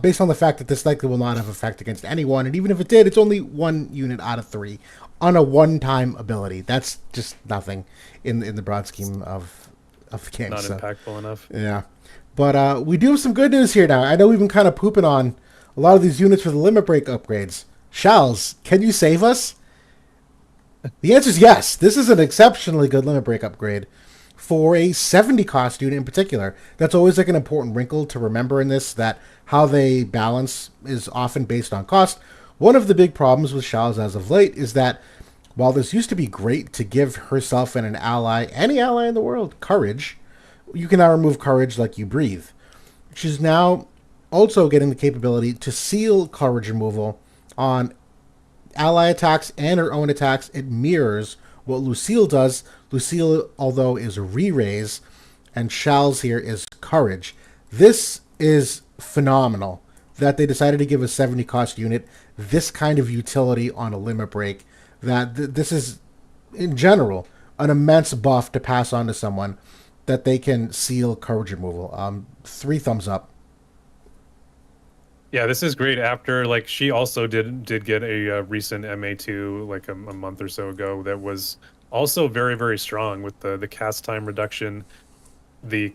S1: based on the fact that this likely will not have effect against anyone, and even if it did, it's only one unit out of 3 on a one-time ability. That's just nothing in the broad scheme of the game.
S2: Not impactful enough.
S1: Yeah, but we do have some good news here now. I know we've been kind of pooping on a lot of these units for the limit break upgrades. Shalze, can you save us? The answer is yes. This is an exceptionally good limit break upgrade for a 70 cost unit in particular. That's always like an important wrinkle to remember in this, that how they balance is often based on cost. One of the big problems with Shalze as of late is that while this used to be great to give herself and an ally, any ally in the world, courage, you can now remove courage like you breathe. She's now also getting the capability to seal courage removal on ally attacks and her own attacks. It mirrors what Lucille does. Lucille, although, is re-raise, and Shalze here is courage. This is phenomenal that they decided to give a 70 cost unit this kind of utility on a limit break. That this is, in general, an immense buff to pass on to someone, that they can seal courage removal. 3 thumbs up.
S2: Yeah, this is great. After like she also did get a recent MA2 like a month or so ago that was also very, very strong with the cast time reduction, the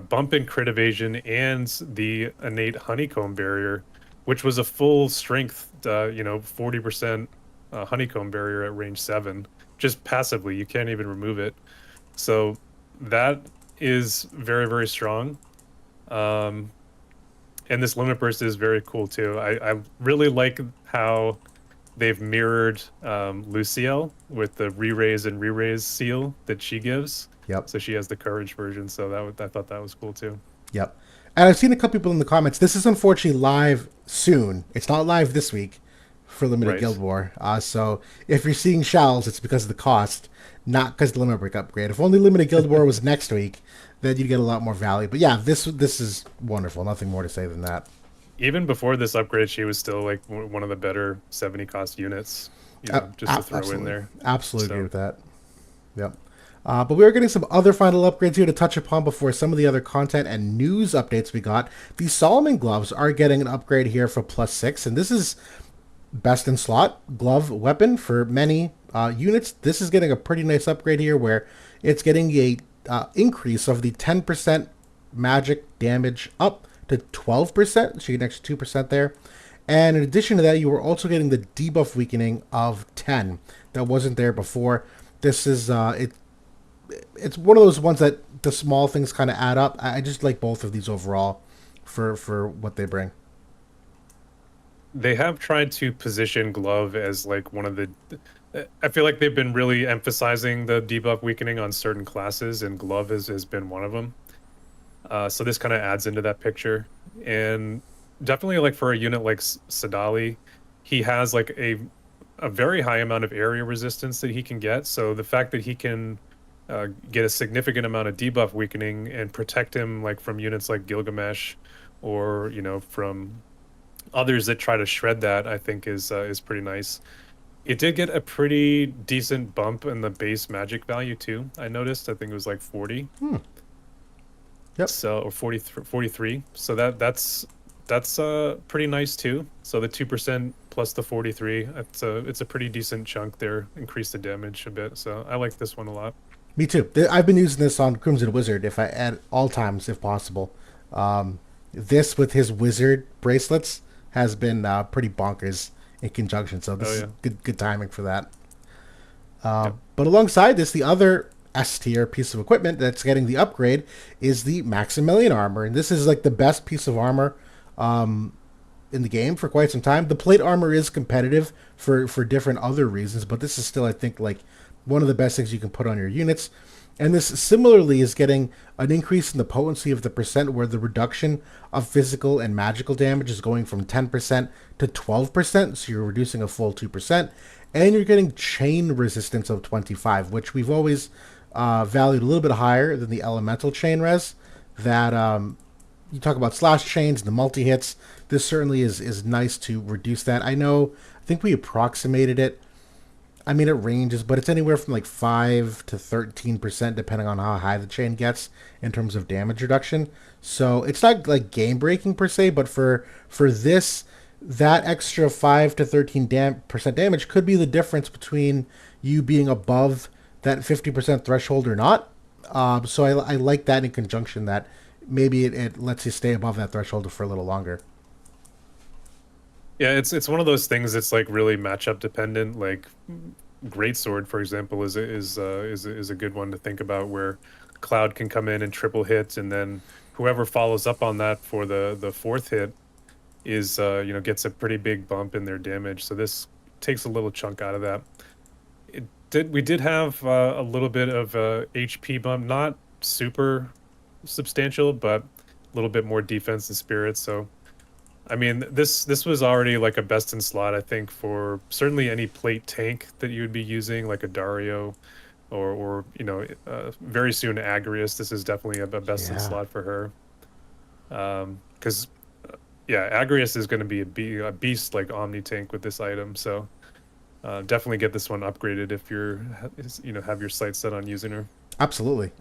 S2: bump in crit evasion, and the innate honeycomb barrier, which was a full strength 40% honeycomb barrier at range 7, just passively. You can't even remove it. So that is very, very strong. And this limit burst is very cool too. I really like how they've mirrored Lucille with the re-raise and re-raise seal that she gives.
S1: Yep.
S2: So she has the courage version. So I thought that was cool too.
S1: Yep. And I've seen a couple people in the comments. This is unfortunately live soon. It's not live this week for Limited Guild War. So if you're seeing Shalze, it's because of the cost, not because of the limit break upgrade. If only Limited Guild War was next week, then you'd get a lot more value. But yeah, this is wonderful. Nothing more to say than that.
S2: Even before this upgrade, she was still like one of the better 70 cost units. Just to throw in there.
S1: Absolutely agree with that. Yep. But we are getting some other final upgrades here to touch upon before some of the other content and news updates we got. The Solomon gloves are getting an upgrade here for +6, and this is best in slot glove weapon for many units. This is getting a pretty nice upgrade here where it's getting a increase of the 10% magic damage up to 12%, so you get an extra 2% there. And in addition to that, you were also getting the debuff weakening of 10 that wasn't there before. This is it's one of those ones that the small things kind of add up. I just like both of these overall for what they bring.
S2: They have tried to position glove as like one of the. I feel like they've been really emphasizing the debuff weakening on certain classes, and glove has been one of them. So this kind of adds into that picture, and definitely like for a unit like Sadali, he has like a very high amount of area resistance that he can get. So the fact that he can get a significant amount of debuff weakening and protect him like from units like Gilgamesh, or from others that try to shred that, I think is pretty nice. It did get a pretty decent bump in the base magic value too. I noticed. I think it was like 40.
S1: Yep.
S2: So or 43. So that's pretty nice too. So the 2% plus the 43, it's a pretty decent chunk there. Increase the damage a bit. So I like this one a lot.
S1: Me too. I've been using this on Crimson Wizard if I at all times if possible. This with his wizard bracelets has been pretty bonkers in conjunction. So this is good timing for that. But alongside this, the other S tier piece of equipment that's getting the upgrade is the Maximilian Armor, and this is like the best piece of armor in the game for quite some time. The plate armor is competitive for different other reasons, but this is still, I think, like one of the best things you can put on your units. And this similarly is getting an increase in the potency of the percent, where the reduction of physical and magical damage is going from 10% to 12%, so you're reducing a full 2%, and you're getting chain resistance of 25, which we've always valued a little bit higher than the elemental chain res. That you talk about slash chains and the multi-hits, this certainly is nice to reduce that. I think we approximated it. I mean, it ranges, but it's anywhere from like 5 to 13%, depending on how high the chain gets in terms of damage reduction. So it's not like game breaking per se, but for this, that extra 5 to 13% damage could be the difference between you being above that 50% threshold or not. So I like that in conjunction, that maybe it lets you stay above that threshold for a little longer.
S2: Yeah, it's one of those things that's like really matchup dependent. Like Greatsword, for example, is a good one to think about, where Cloud can come in and triple hit, and then whoever follows up on that for the fourth hit is gets a pretty big bump in their damage. So this takes a little chunk out of that. We did have a little bit of HP bump, not super substantial, but a little bit more defense and spirit. So I mean, this was already like a best in slot, I think, for certainly any plate tank that you would be using, like a Dario, or very soon Agrias. This is definitely a best in slot for her. Because Agrias is going to be a beast like Omni tank with this item. So definitely get this one upgraded if you're have your sights set on using her.
S1: Absolutely,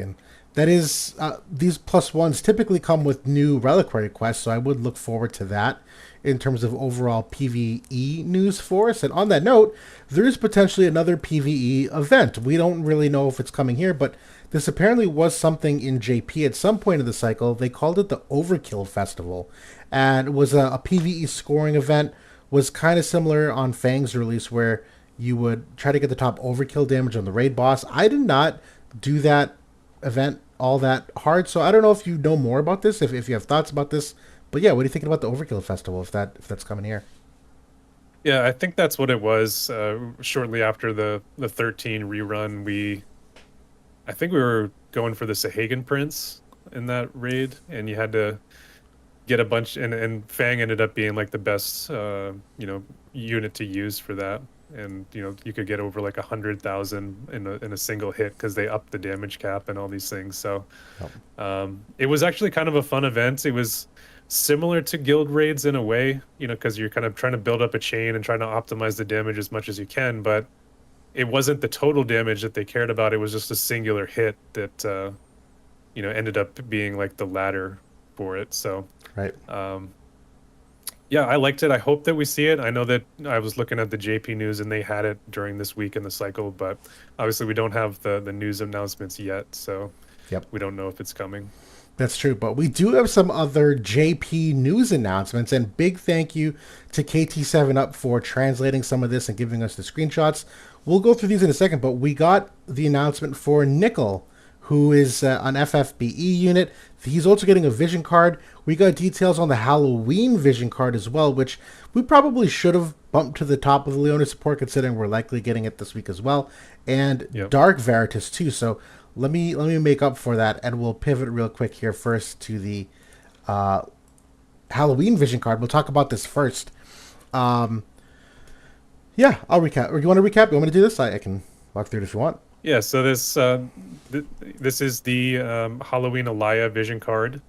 S1: and that is these +1s typically come with new reliquary quests, so I would look forward to that in terms of overall PVE news for us. And on that note, there is potentially another PVE event. We don't really know if it's coming here, but this apparently was something in JP at some point in the cycle. They called it the Overkill Festival, and it was a PVE scoring event. Was kind of similar on Fang's release, where you would try to get the top overkill damage on the raid boss. I did not do that event all that hard, so I don't know if you know more about this, if you have thoughts about this. But yeah, what are you thinking about the Overkill Festival, if that's coming here?
S2: Yeah, I think that's what it was. Shortly after the 13 rerun, I think we were going for the Sahagan Prince in that raid, and you had to get a bunch, and Fang ended up being like the best unit to use for that. And you could get over like 100,000 in a single hit, because they upped the damage cap and all these things. So it was actually kind of a fun event. It was similar to guild raids in a way, because you're kind of trying to build up a chain and trying to optimize the damage as much as you can. But it wasn't the total damage that they cared about. It was just a singular hit that ended up being like the ladder for it. So
S1: Right.
S2: yeah, I liked it. I hope that we see it. I know that I was looking at the JP news and they had it during this week in the cycle, but obviously we don't have the news announcements yet, so
S1: Yep.
S2: we don't know if it's coming.
S1: That's true, but we do have some other JP news announcements, and big thank you to KT7 Up for translating some of this and giving us the screenshots. We'll go through these in a second, but we got the announcement for Nichol, who is an FFBE unit. He's also getting a vision card. We got details on the Halloween vision card as well, which we probably should have bumped to the top of the Leonis support, considering we're likely getting it this week as well. And
S2: Yep.
S1: Dark Veritas too. So let me make up for that, and we'll pivot real quick here first to the Halloween vision card. We'll talk about this first. Yeah, I'll recap. Or you want to recap? You want me to do this? I can walk through it if you want.
S2: Yeah, so this is the Halloween Alaya vision card.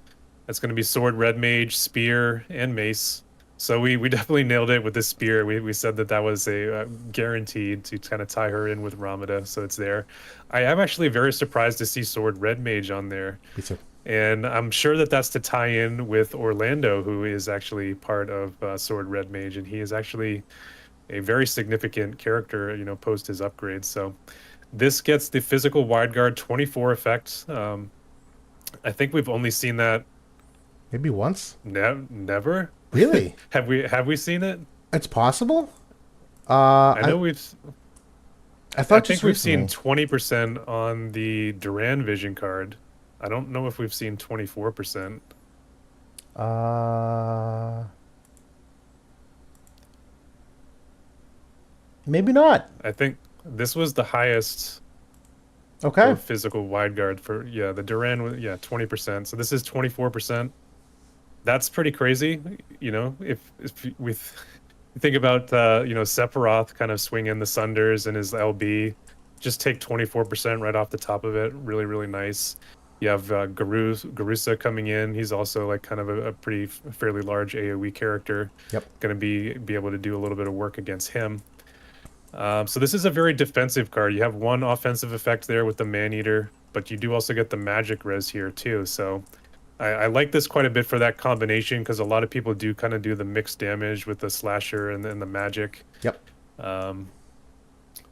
S2: That's going to be sword, red mage, spear, and mace. So we definitely nailed it with the spear. We said that was a guaranteed to kind of tie her in with Ramada, so it's there. I am actually very surprised to see sword, red mage on there.
S1: Me too.
S2: And I'm sure that that's to tie in with Orlando, who is actually part of Sword Red Mage, and he is actually a very significant character, post his upgrade. So this gets the physical wide guard 24 effect. I think we've only seen that
S1: Maybe once.
S2: never.
S1: Really?
S2: Have we seen it?
S1: It's possible.
S2: I know
S1: I thought
S2: I
S1: just
S2: think we've seen
S1: recently.
S2: 20% on the Duran vision card. I don't know if we've seen 24%.
S1: Maybe not.
S2: I think this was the highest
S1: Okay.
S2: for physical wide guard for the Duran was 20%. So this is 24%. That's pretty crazy. If we think about Sephiroth kind of swinging the Sunders and his LB, just take 24% right off the top of it. Really, really nice. You have Garusa coming in. He's also like kind of a fairly large AoE character.
S1: Yep.
S2: Going to be able to do a little bit of work against him. So this is a very defensive card. You have one offensive effect there with the Man-Eater, but you do also get the magic res here too. So I like this quite a bit for that combination, because a lot of people do kind of do the mixed damage with the slasher and then the magic.
S1: Yep.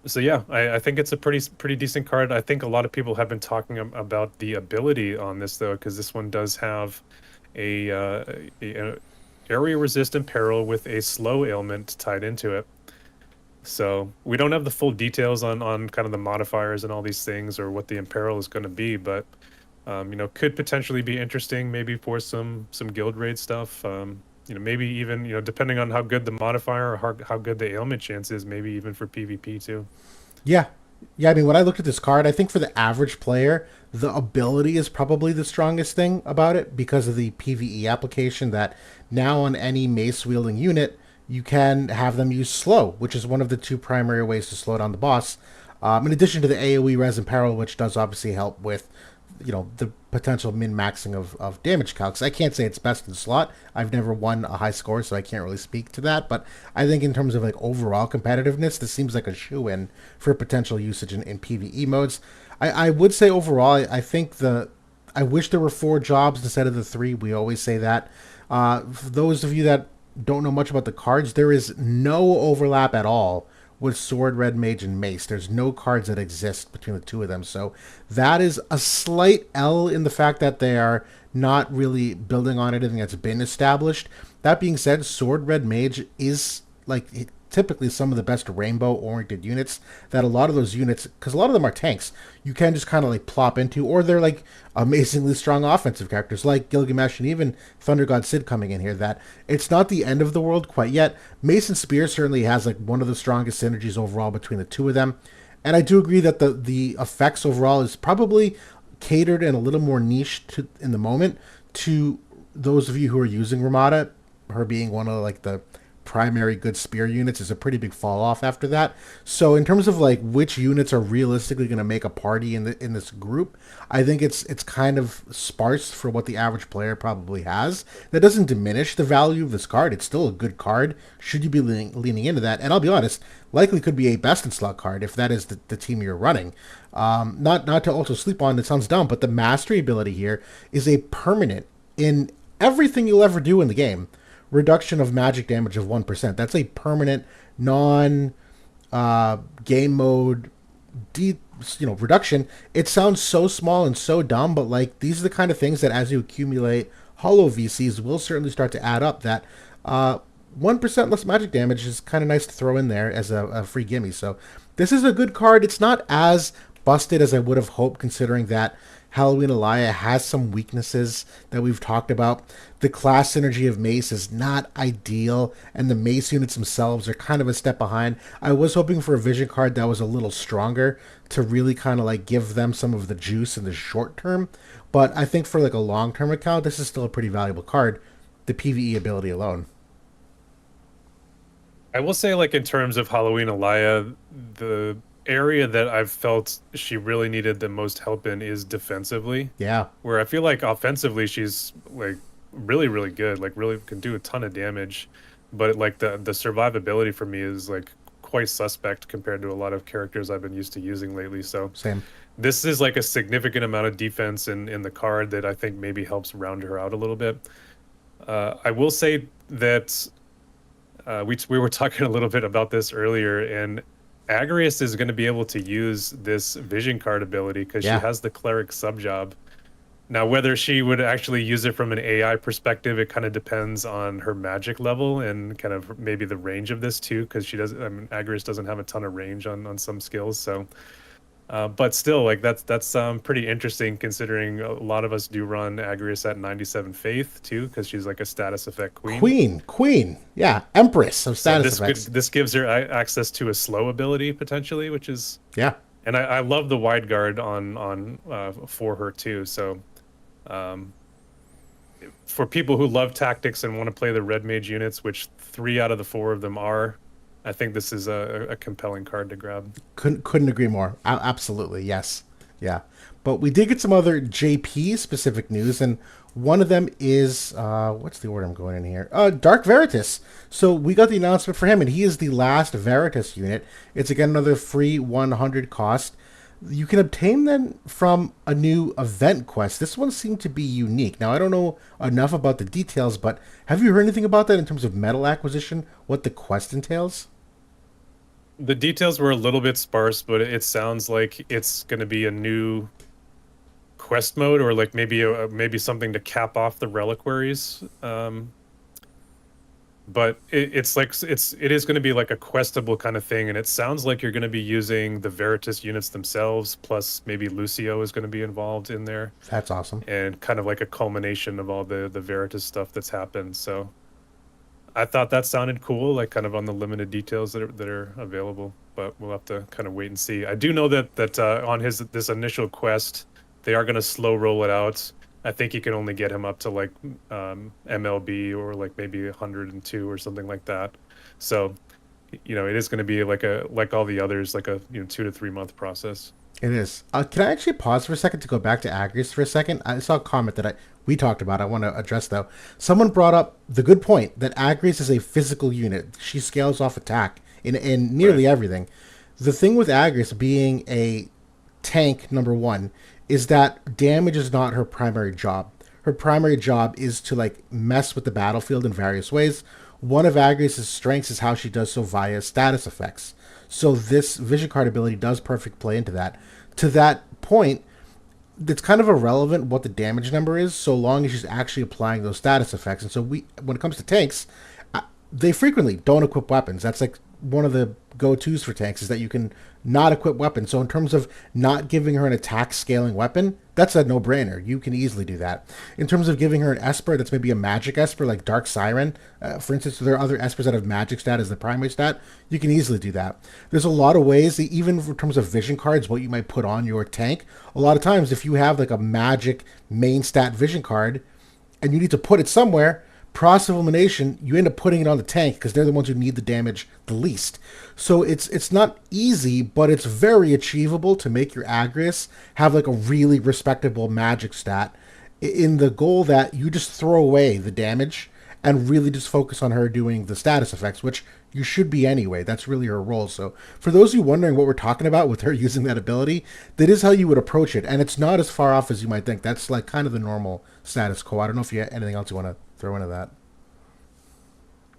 S2: So yeah, I think it's a pretty decent card. I think a lot of people have been talking about the ability on this though, because this one does have a area resistant peril with a slow ailment tied into it. So we don't have the full details on kind of the modifiers and all these things, or what the imperil is going to be, but could potentially be interesting, maybe for some guild raid stuff. Maybe even depending on how good the modifier or how good the ailment chance is, maybe even for PvP too.
S1: Yeah. Yeah, I mean, when I looked at this card, I think for the average player, the ability is probably the strongest thing about it, because of the PvE application that now on any mace-wielding unit, you can have them use slow, which is one of the two primary ways to slow down the boss. In addition to the AoE res and peril, which does obviously help with the potential min-maxing of damage calcs. I can't say it's best in slot. I've never won a high score, so I can't really speak to that. But I think in terms of like overall competitiveness, this seems like a shoe-in for potential usage in PvE modes. I would say overall, I think I wish there were 4 jobs instead of the 3. We always say that. For those of you that don't know much about the cards, there is no overlap at all with Sword, Red Mage, and Mace. There's no cards that exist between the two of them. So that is a slight L in the fact that they are not really building on anything that's been established. That being said, Sword, Red Mage is like typically some of the best rainbow-oriented units, that a lot of those units, because a lot of them are tanks, you can just kind of like plop into, or they're like amazingly strong offensive characters like Gilgamesh and even Thunder God Sid coming in here, that it's not the end of the world quite yet. Mace and Spear certainly has like one of the strongest synergies overall between the two of them. And I do agree that the effects overall is probably catered and a little more niche in the moment to those of you who are using Ramada, her being one of like the primary good spear units is a pretty big fall off after that. So in terms of like which units are realistically going to make a party in this group, I think it's kind of sparse for what the average player probably has. That doesn't diminish the value of this card. It's still a good card. Should you be leaning into that? And I'll be honest, likely could be a best in slot card if that is the team you're running. Not to also sleep on. It sounds dumb, but the mastery ability here is a permanent in everything you'll ever do in the game. Reduction of magic damage of 1%. That's a permanent non game mode reduction. It sounds so small and so dumb, but like these are the kind of things that as you accumulate hollow VCs will certainly start to add up. That 1% less magic damage is kind of nice to throw in there as a free gimme. So this is a good card. It's not as busted as I would have hoped, considering that Halloween Alaya has some weaknesses that we've talked about. The class synergy of Mace is not ideal, and the Mace units themselves are kind of a step behind. I was hoping for a vision card that was a little stronger to really kind of like give them some of the juice in the short term, but I think for like a long-term account, this is still a pretty valuable card, the PvE ability alone.
S2: I will say, like, in terms of Halloween Alaya, the area that I've felt she really needed the most help in is defensively.
S1: Yeah.
S2: Where I feel like offensively she's like really, really good, like really can do a ton of damage. But like the survivability for me is like quite suspect compared to a lot of characters I've been used to using lately. So
S1: Same.
S2: this is like a significant amount of defense in the card that I think maybe helps round her out a little bit. I will say that we were talking a little bit about this earlier, and Agrias is going to be able to use this vision card ability because she has the cleric subjob. Now, whether she would actually use it from an AI perspective, it kind of depends on her magic level and kind of maybe the range of this too, because Agrias doesn't have a ton of range on some skills. So, but still, like that's pretty interesting considering a lot of us do run Agrias at 97 faith too, because she's like a status effect queen. Yeah, empress of status effects. This gives her access to a slow ability potentially, which is and I love the wide guard on for her too. So for people who love tactics and want to play the red mage units, which 3 out of the 4 of them are, I think this is a compelling card to grab.
S1: Couldn't agree more. Absolutely, yes. Yeah. But we did get some other JP specific news, and one of them is what's the order I'm going in here? Dark Veritas. So we got the announcement for him, and he is the last Veritas unit. It's again another free 100 cost. You can obtain them from a new event quest. This one seemed to be unique. Now I don't know enough about the details, but have you heard anything about that in terms of metal acquisition? What the quest entails?
S2: The details were a little bit sparse, but it sounds like it's going to be a new quest mode, or like maybe something to cap off the reliquaries. But it is going to be like a questable kind of thing, and it sounds like you're going to be using the Veritas units themselves, plus maybe Lucio is going to be involved in there.
S1: That's awesome.
S2: And kind of like a culmination of all the Veritas stuff that's happened. So I thought that sounded cool, like kind of on the limited details that are available, but we'll have to kind of wait and see. I do know that on this initial quest, they are going to slow roll it out. I think you can only get him up to like MLB or like maybe 102 or something like that. So, it is going to be like all the others, like a 2 to 3 month process.
S1: It is. Can I actually pause for a second to go back to Agrias for a second? I saw a comment that we talked about. I want to address though. Someone brought up the good point that Agrias is a physical unit. She scales off attack in nearly everything. The thing with Agrias being a tank, number one, is that damage is not her primary job. Her primary job is to like mess with the battlefield in various ways. One of Agrias' strengths is how she does so via status effects. So this vision card ability does perfect play into that. To that point, it's kind of irrelevant what the damage number is, so long as she's actually applying those status effects. And so when it comes to tanks, they frequently don't equip weapons. That's like one of the go-tos for tanks, is that you can not equip weapons. So in terms of not giving her an attack scaling weapon, that's a no-brainer. You can easily do that. In terms of giving her an Esper that's maybe a magic Esper, like Dark Siren, for instance, there are other Espers that have magic stat as the primary stat, you can easily do that. There's a lot of ways, even in terms of vision cards, what you might put on your tank. A lot of times, if you have like a magic main stat vision card, and you need to put it somewhere, process of elimination, you end up putting it on the tank because they're the ones who need the damage the least. So it's not easy, but it's very achievable to make your Agrias have like a really respectable magic stat in the goal that you just throw away the damage and really just focus on her doing the status effects, which you should be anyway. That's really her role. So for those of you wondering what we're talking about with her using that ability, that is how you would approach it. And it's not as far off as you might think. That's like kind of the normal status quo. I don't know if you have anything else you want to throw into that.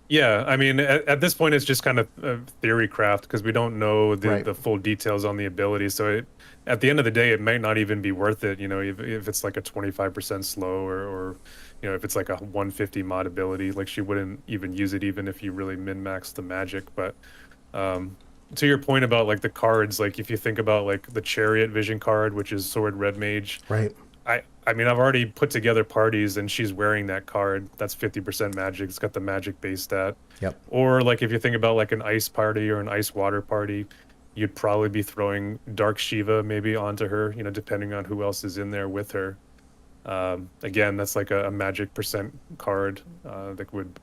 S2: Yeah, I mean, at this point, it's just kind of theory craft because we don't know the full details on the ability. So at the end of the day, it might not even be worth it. You know, if it's like a 25% slow or you know, if it's like a 150 mod ability, like she wouldn't even use it even if you really min-max the magic. But to your point about like the cards, like if you think about like the Chariot Vision card, which is Sword Red Mage,
S1: right?
S2: I mean, I've already put together parties and she's wearing that card. That's 50% magic. It's got the magic base stat.
S1: Yep.
S2: Or like if you think about like an ice party or an ice water party, you'd probably be throwing Dark Shiva maybe onto her, you know, depending on who else is in there with her. Again, that's like a magic percent card that would...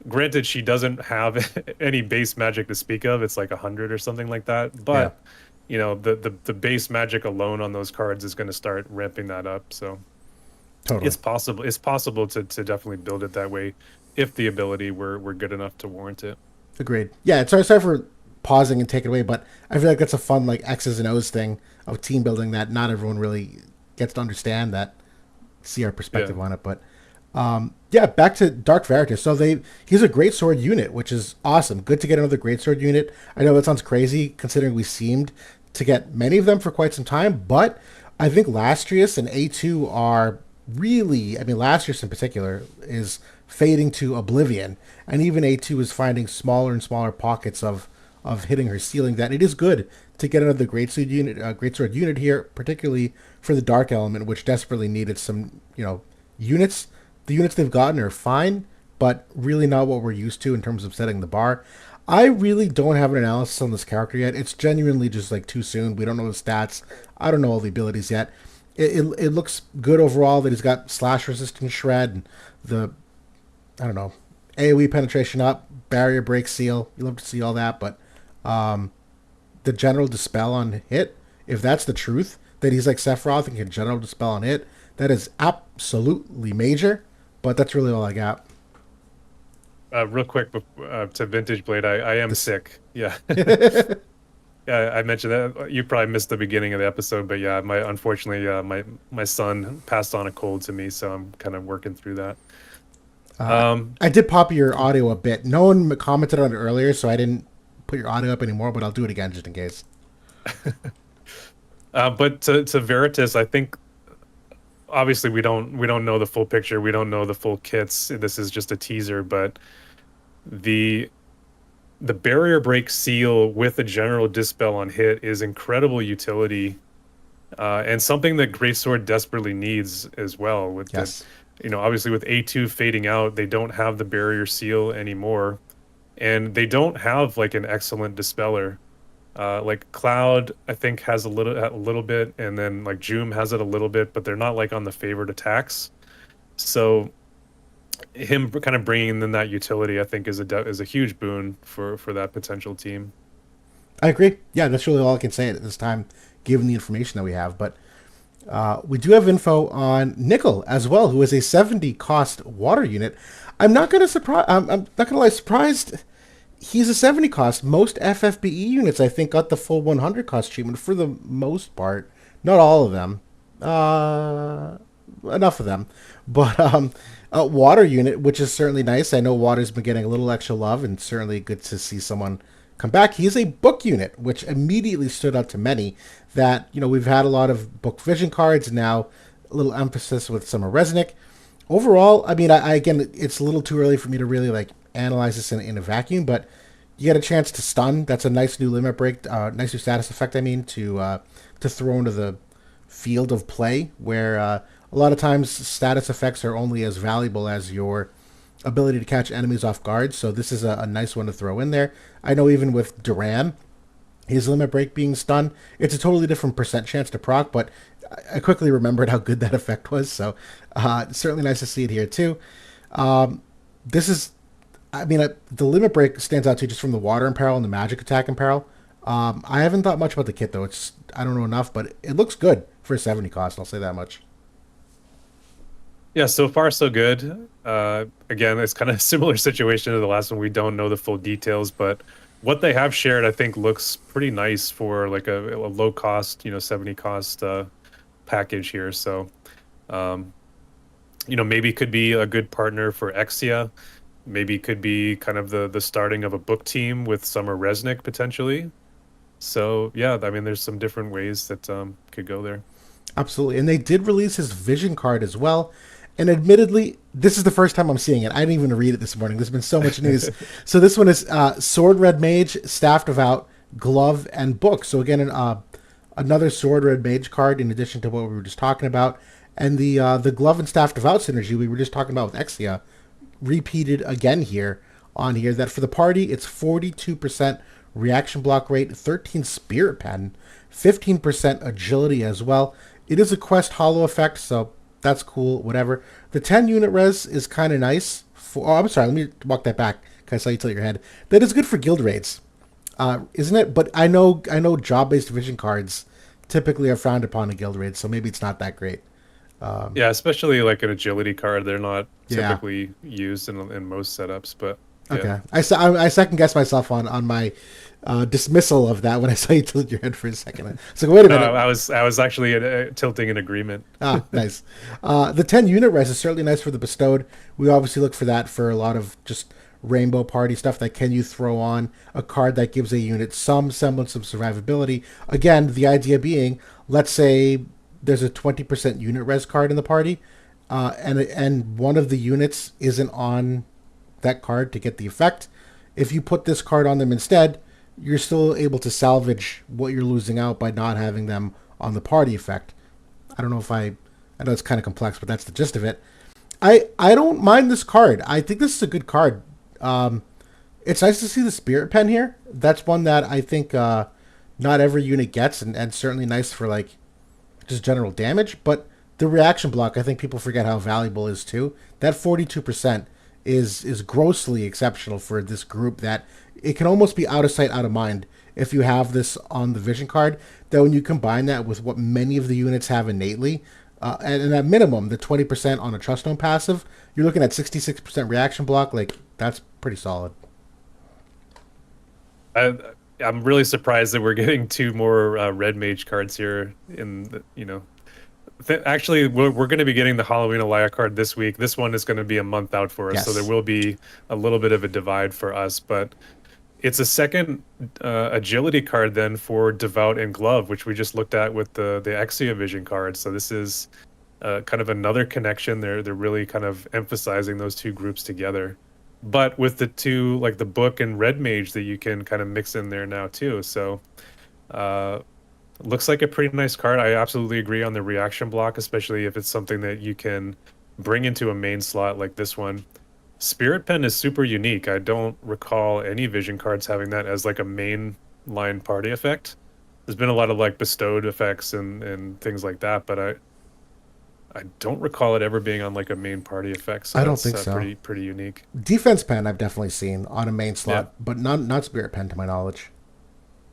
S2: Granted, she doesn't have any base magic to speak of. It's like 100 or something like that. But... Yeah. You know, the base magic alone on those cards is going to start ramping that up. So
S1: totally,
S2: it's possible to definitely build it that way if the ability were good enough to warrant it.
S1: Agreed. Yeah, sorry for pausing and taking it away, but I feel like that's a fun like X's and O's thing of team building that not everyone really gets to understand, that see our perspective on it. But yeah, back to Dark Veritas. So he's a great sword unit, which is awesome. Good to get another great sword unit. I know that sounds crazy considering we seemed to get many of them for quite some time, but I think Lastrius and A2 are really, I mean, Lastrius in particular is fading to oblivion, and even A2 is finding smaller and smaller pockets of hitting her ceiling. That it is good to get another great sword unit here, particularly for the dark element, which desperately needed some, you know, units. The units they've gotten are fine, but really not what we're used to in terms of setting the bar. I really don't have an analysis on this character yet. It's genuinely just like too soon. We don't know the stats. I don't know all the abilities yet. It looks good overall that he's got slash resistance shred and the, I don't know, AoE penetration up, barrier break seal. You love to see all that, but the general dispel on hit, if that's the truth, that he's like Sephiroth and can general dispel on hit, that is absolutely major. But that's really all I got.
S2: Real quick, to Vintage Blade, I am sick. Yeah. Yeah, I mentioned that. You probably missed the beginning of the episode, but yeah, unfortunately, my son passed on a cold to me, so I'm kind of working through that.
S1: I did pop your audio a bit. No one commented on it earlier, so I didn't put your audio up anymore, but I'll do it again just in case.
S2: But to Veritas, I think obviously we don't know the full picture. We don't know the full kits. This is just a teaser, but the barrier break seal with a general dispel on hit is incredible utility, and something that Greatsword desperately needs as well. With you know, obviously with A2 fading out, they don't have the barrier seal anymore, and they don't have like an excellent dispeller. Like Cloud, I think, has a little bit, and then like Joom has it a little bit, but they're not like on the favored attacks. So him kind of bringing in that utility, I think, is a huge boon for that potential team.
S1: I agree. Yeah, that's really all I can say at this time, given the information that we have. But we do have info on Nichol as well, who is a 70 cost water unit. I'm not gonna lie, surprised. He's a 70 cost. Most FFBE units, I think, got the full 100 cost treatment for the most part. Not all of them. Enough of them. But a water unit, which is certainly nice. I know water's been getting a little extra love, and certainly good to see someone come back. He's a book unit, which immediately stood out to many. That, you know, we've had a lot of book vision cards, and now a little emphasis with some of Resnick. Overall, I mean, I again, it's a little too early for me to really like analyze this in a vacuum, but you get a chance to stun. That's a nice new limit break, nice new status effect. I mean, to throw into the field of play, where a lot of times status effects are only as valuable as your ability to catch enemies off guard. So this is a nice one to throw in there. I know even with Duran, his limit break being stun, it's a totally different percent chance to proc, but I quickly remembered how good that effect was. So certainly nice to see it here too. this is, I mean, the limit break stands out to you just from the water imperil and the magic attack imperil. I haven't thought much about the kit though. It's I don't know enough, but it looks good for a 70 cost. I'll say that much.
S2: Yeah, so far so good. Again, it's kind of a similar situation to the last one. We don't know the full details, but what they have shared, I think, looks pretty nice for like a low cost, 70 cost package here. So, um, maybe could be a good partner for Exia. Maybe could be kind of the starting of a book team with Summer Resnick potentially. So yeah, I mean, there's some different ways that could go there.
S1: Absolutely. And they did release his vision card as well. And admittedly, this is the first time I'm seeing it. I didn't even read it this morning. There's been so much news. So this one is Sword Red Mage, Staff Devout, Glove, and Book. So again, another Sword Red Mage card in addition to what we were just talking about. And the Glove and Staff Devout synergy we were just talking about with Exia repeated again here on here. That for the party, it's 42% reaction block rate, 13 Spirit Pen, 15% agility as well. It is a quest hollow effect, so that's cool, whatever. The 10 unit res is kind of nice. I'm sorry, let me walk that back because I saw you tilt your head. That is good for guild raids, isn't it? But I know job-based division cards typically are frowned upon in guild raids, so maybe it's not that great.
S2: Yeah, especially like an agility card, they're not
S1: Yeah.
S2: typically used in most setups, but yeah.
S1: Okay. I second guessed myself on my dismissal of that when I saw you tilt your head for a second. So wait a
S2: No,
S1: minute.
S2: I was actually tilting in agreement.
S1: Nice. The 10 unit res is certainly nice for the bestowed. We obviously look for that for a lot of just rainbow party stuff. That can you throw on a card that gives a unit some semblance of survivability. Again, the idea being, let's say there's a 20% unit res card in the party, and one of the units isn't on that card to get the effect. If you put this card on them instead, you're still able to salvage what you're losing out by not having them on the party effect. I don't know if I know it's kind of complex, but that's the gist of it. I don't mind this card. I think this is a good card. It's nice to see the Spirit Pen here. That's one that I think not every unit gets, and certainly nice for like just general damage. But the reaction block, I think people forget how valuable it is too. That 42% is grossly exceptional for this group. That it can almost be out of sight, out of mind if you have this on the vision card. That when you combine that with what many of the units have innately, and at minimum the 20% on a Trust Stone passive, you're looking at 66% reaction block. Like that's pretty solid.
S2: I'm really surprised that we're getting two more red mage cards here. Actually, we're going to be getting the Halloween Alaya card this week. This one is going to be a month out for us,
S1: Yes.
S2: so there will be a little bit of a divide for us. But it's a second agility card then for Devout and Glove, which we just looked at with the Exia Vision card. So this is kind of another connection. They're really kind of emphasizing those two groups together. But with the two, like the book and red mage that you can kind of mix in there now too. So looks like a pretty nice card. I absolutely agree on the reaction block, especially if it's something that you can bring into a main slot like this one. Spirit Pen is super unique. I don't recall any vision cards having that as like a main line party effect. There's been a lot of like bestowed effects and things like that, but I don't recall it ever being on like a main party effect. So
S1: I don't
S2: that's,
S1: think so.
S2: Pretty unique.
S1: Defense Pen I've definitely seen on a main slot,
S2: Yeah.
S1: but not Spirit Pen to my knowledge.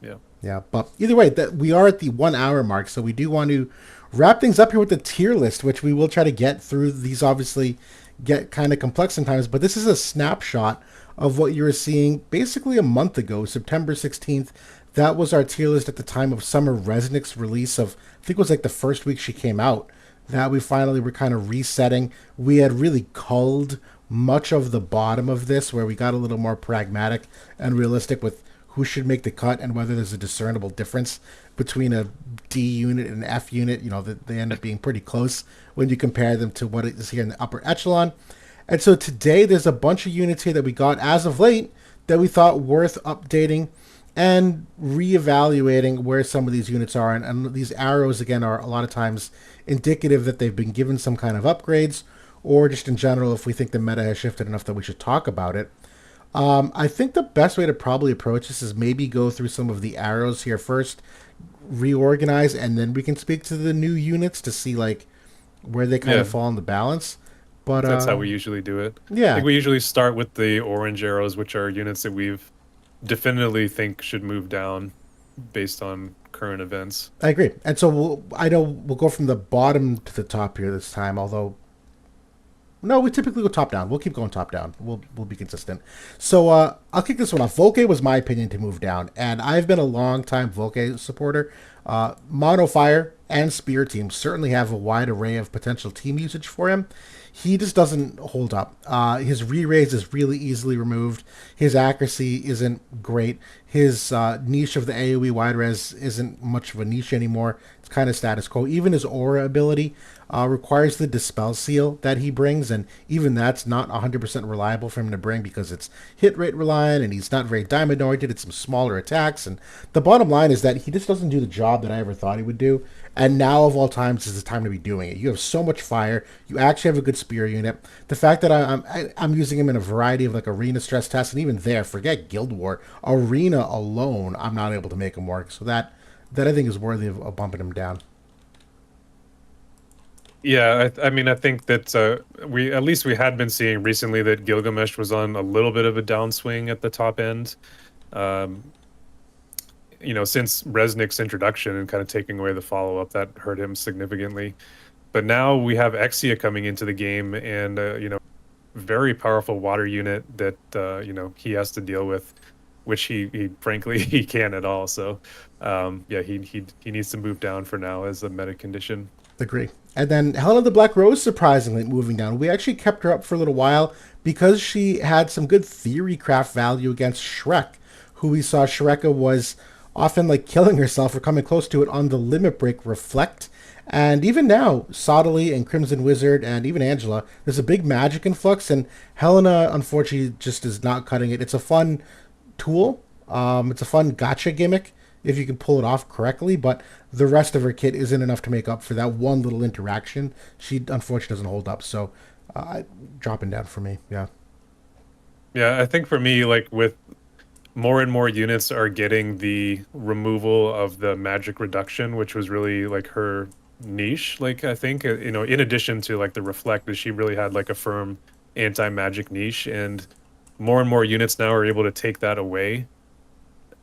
S2: Yeah.
S1: Yeah, but either way, that we are at the 1 hour mark, so we do want to wrap things up here with the tier list, which we will try to get through. These obviously get kind of complex sometimes, but this is a snapshot of what you were seeing basically a month ago, September 16th. That was our tier list at the time of Summer Resnick's release of, I think it was like the first week she came out, that we finally were kind of resetting. We had really culled much of the bottom of this, where we got a little more pragmatic and realistic with who should make the cut and whether there's a discernible difference between a D unit and an F unit. You know, that they end up being pretty close when you compare them to what is here in the upper echelon. And so today there's a bunch of units here that we got as of late that we thought worth updating and reevaluating where some of these units are. And these arrows, again, are a lot of times indicative that they've been given some kind of upgrades, or just in general, if we think the meta has shifted enough that we should talk about it. I think the best way to probably approach this is maybe go through some of the arrows here first, reorganize, and then we can speak to the new units to see like where they kind of fall in the balance. But
S2: That's how we usually do it. I
S1: yeah,
S2: think we usually start with the orange arrows, which are units that we've definitively think should move down based on current events.
S1: I agree. And so I know we'll go from the bottom to the top here this time. Although no, we typically go top down. We'll keep going top down. We'll be consistent. So I'll kick this one off. Volke was my opinion to move down, and I've been a long time Volke supporter. Mono Fire and Spear teams certainly have a wide array of potential team usage for him. He just doesn't hold up. His re-raise is really easily removed. His accuracy isn't great. His niche of the AoE wide res isn't much of a niche anymore. It's kind of status quo. Even his aura ability requires the Dispel Seal that he brings, and even that's not 100% reliable for him to bring because it's hit rate reliant, and he's not very diamond oriented. It's some smaller attacks, and the bottom line is that he just doesn't do the job that I ever thought he would do. And now, of all times, is the time to be doing it. You have so much fire. You actually have a good spear unit. The fact that I'm using him in a variety of like arena stress tests, and even there, forget Guild War, arena alone, I'm not able to make him work. So that I think is worthy of bumping him down.
S2: Yeah, I mean, I think that we at least we had been seeing recently that Gilgamesh was on a little bit of a downswing at the top end. Um, since Resnick's introduction and kind of taking away the follow-up, that hurt him significantly. But now we have Exia coming into the game, and very powerful water unit that he has to deal with, which he frankly he can't at all. So yeah, he needs to move down for now as a meta condition.
S1: Agree. And then Helena the Black Rose, surprisingly, moving down. We actually kept her up for a little while because she had some good theory craft value against Shrek, who we saw Shreka was often like killing herself or coming close to it on the limit break Reflect. And even now, Sadali and Crimson Wizard and even Angela, there's a big magic influx, and Helena, unfortunately, just is not cutting it. It's a fun tool. It's a fun gotcha gimmick if you can pull it off correctly, but the rest of her kit isn't enough to make up for that one little interaction. She unfortunately doesn't hold up, so dropping down for me. Yeah.
S2: Yeah, I think for me, like with more and more units are getting the removal of the magic reduction, which was really like her niche. Like I think in addition to like the reflect, she really had like a firm anti-magic niche, and more units now are able to take that away.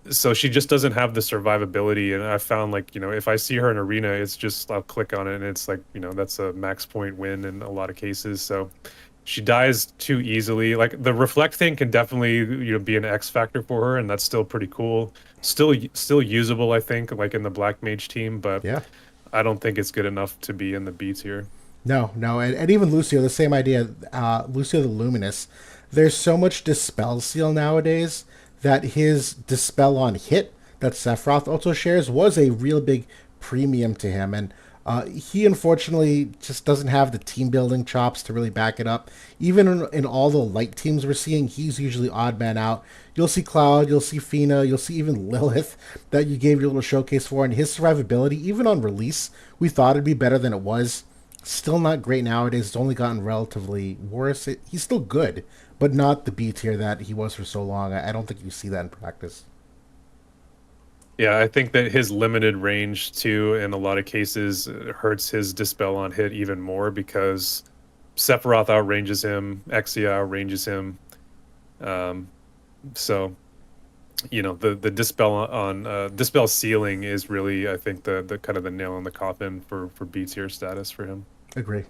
S2: So she just doesn't have the survivability, and I found like if I see her in arena, it's just I'll click on it and it's like that's a max point win in a lot of cases. So she dies too easily. Like the reflect thing can definitely be an X factor for her, and that's still pretty cool. Still usable, I think, like in the black mage team, but
S1: Yeah.
S2: I don't think it's good enough to be in the B tier.
S1: No, no, and even Lucio, the same idea. Lucio the Luminous. There's so much Dispel Seal nowadays that his Dispel on hit that Sephiroth also shares was a real big premium to him, and he unfortunately just doesn't have the team building chops to really back it up. Even in all the light teams we're seeing, he's usually odd man out. You'll see Cloud, you'll see Fina, you'll see even Lilith that you gave your little showcase for, and his survivability, even on release, we thought it'd be better than it was. Still not great nowadays. It's only gotten relatively worse. He's still good, but not the B tier that he was for so long. I don't think you see that in practice.
S2: Yeah, I think that his limited range too, in a lot of cases, hurts his dispel on hit even more because Sephiroth outranges him, Exia outranges him. Um, so the dispel on dispel ceiling is really, I think, the kind of the nail in the coffin for B tier status for him.
S1: Agree.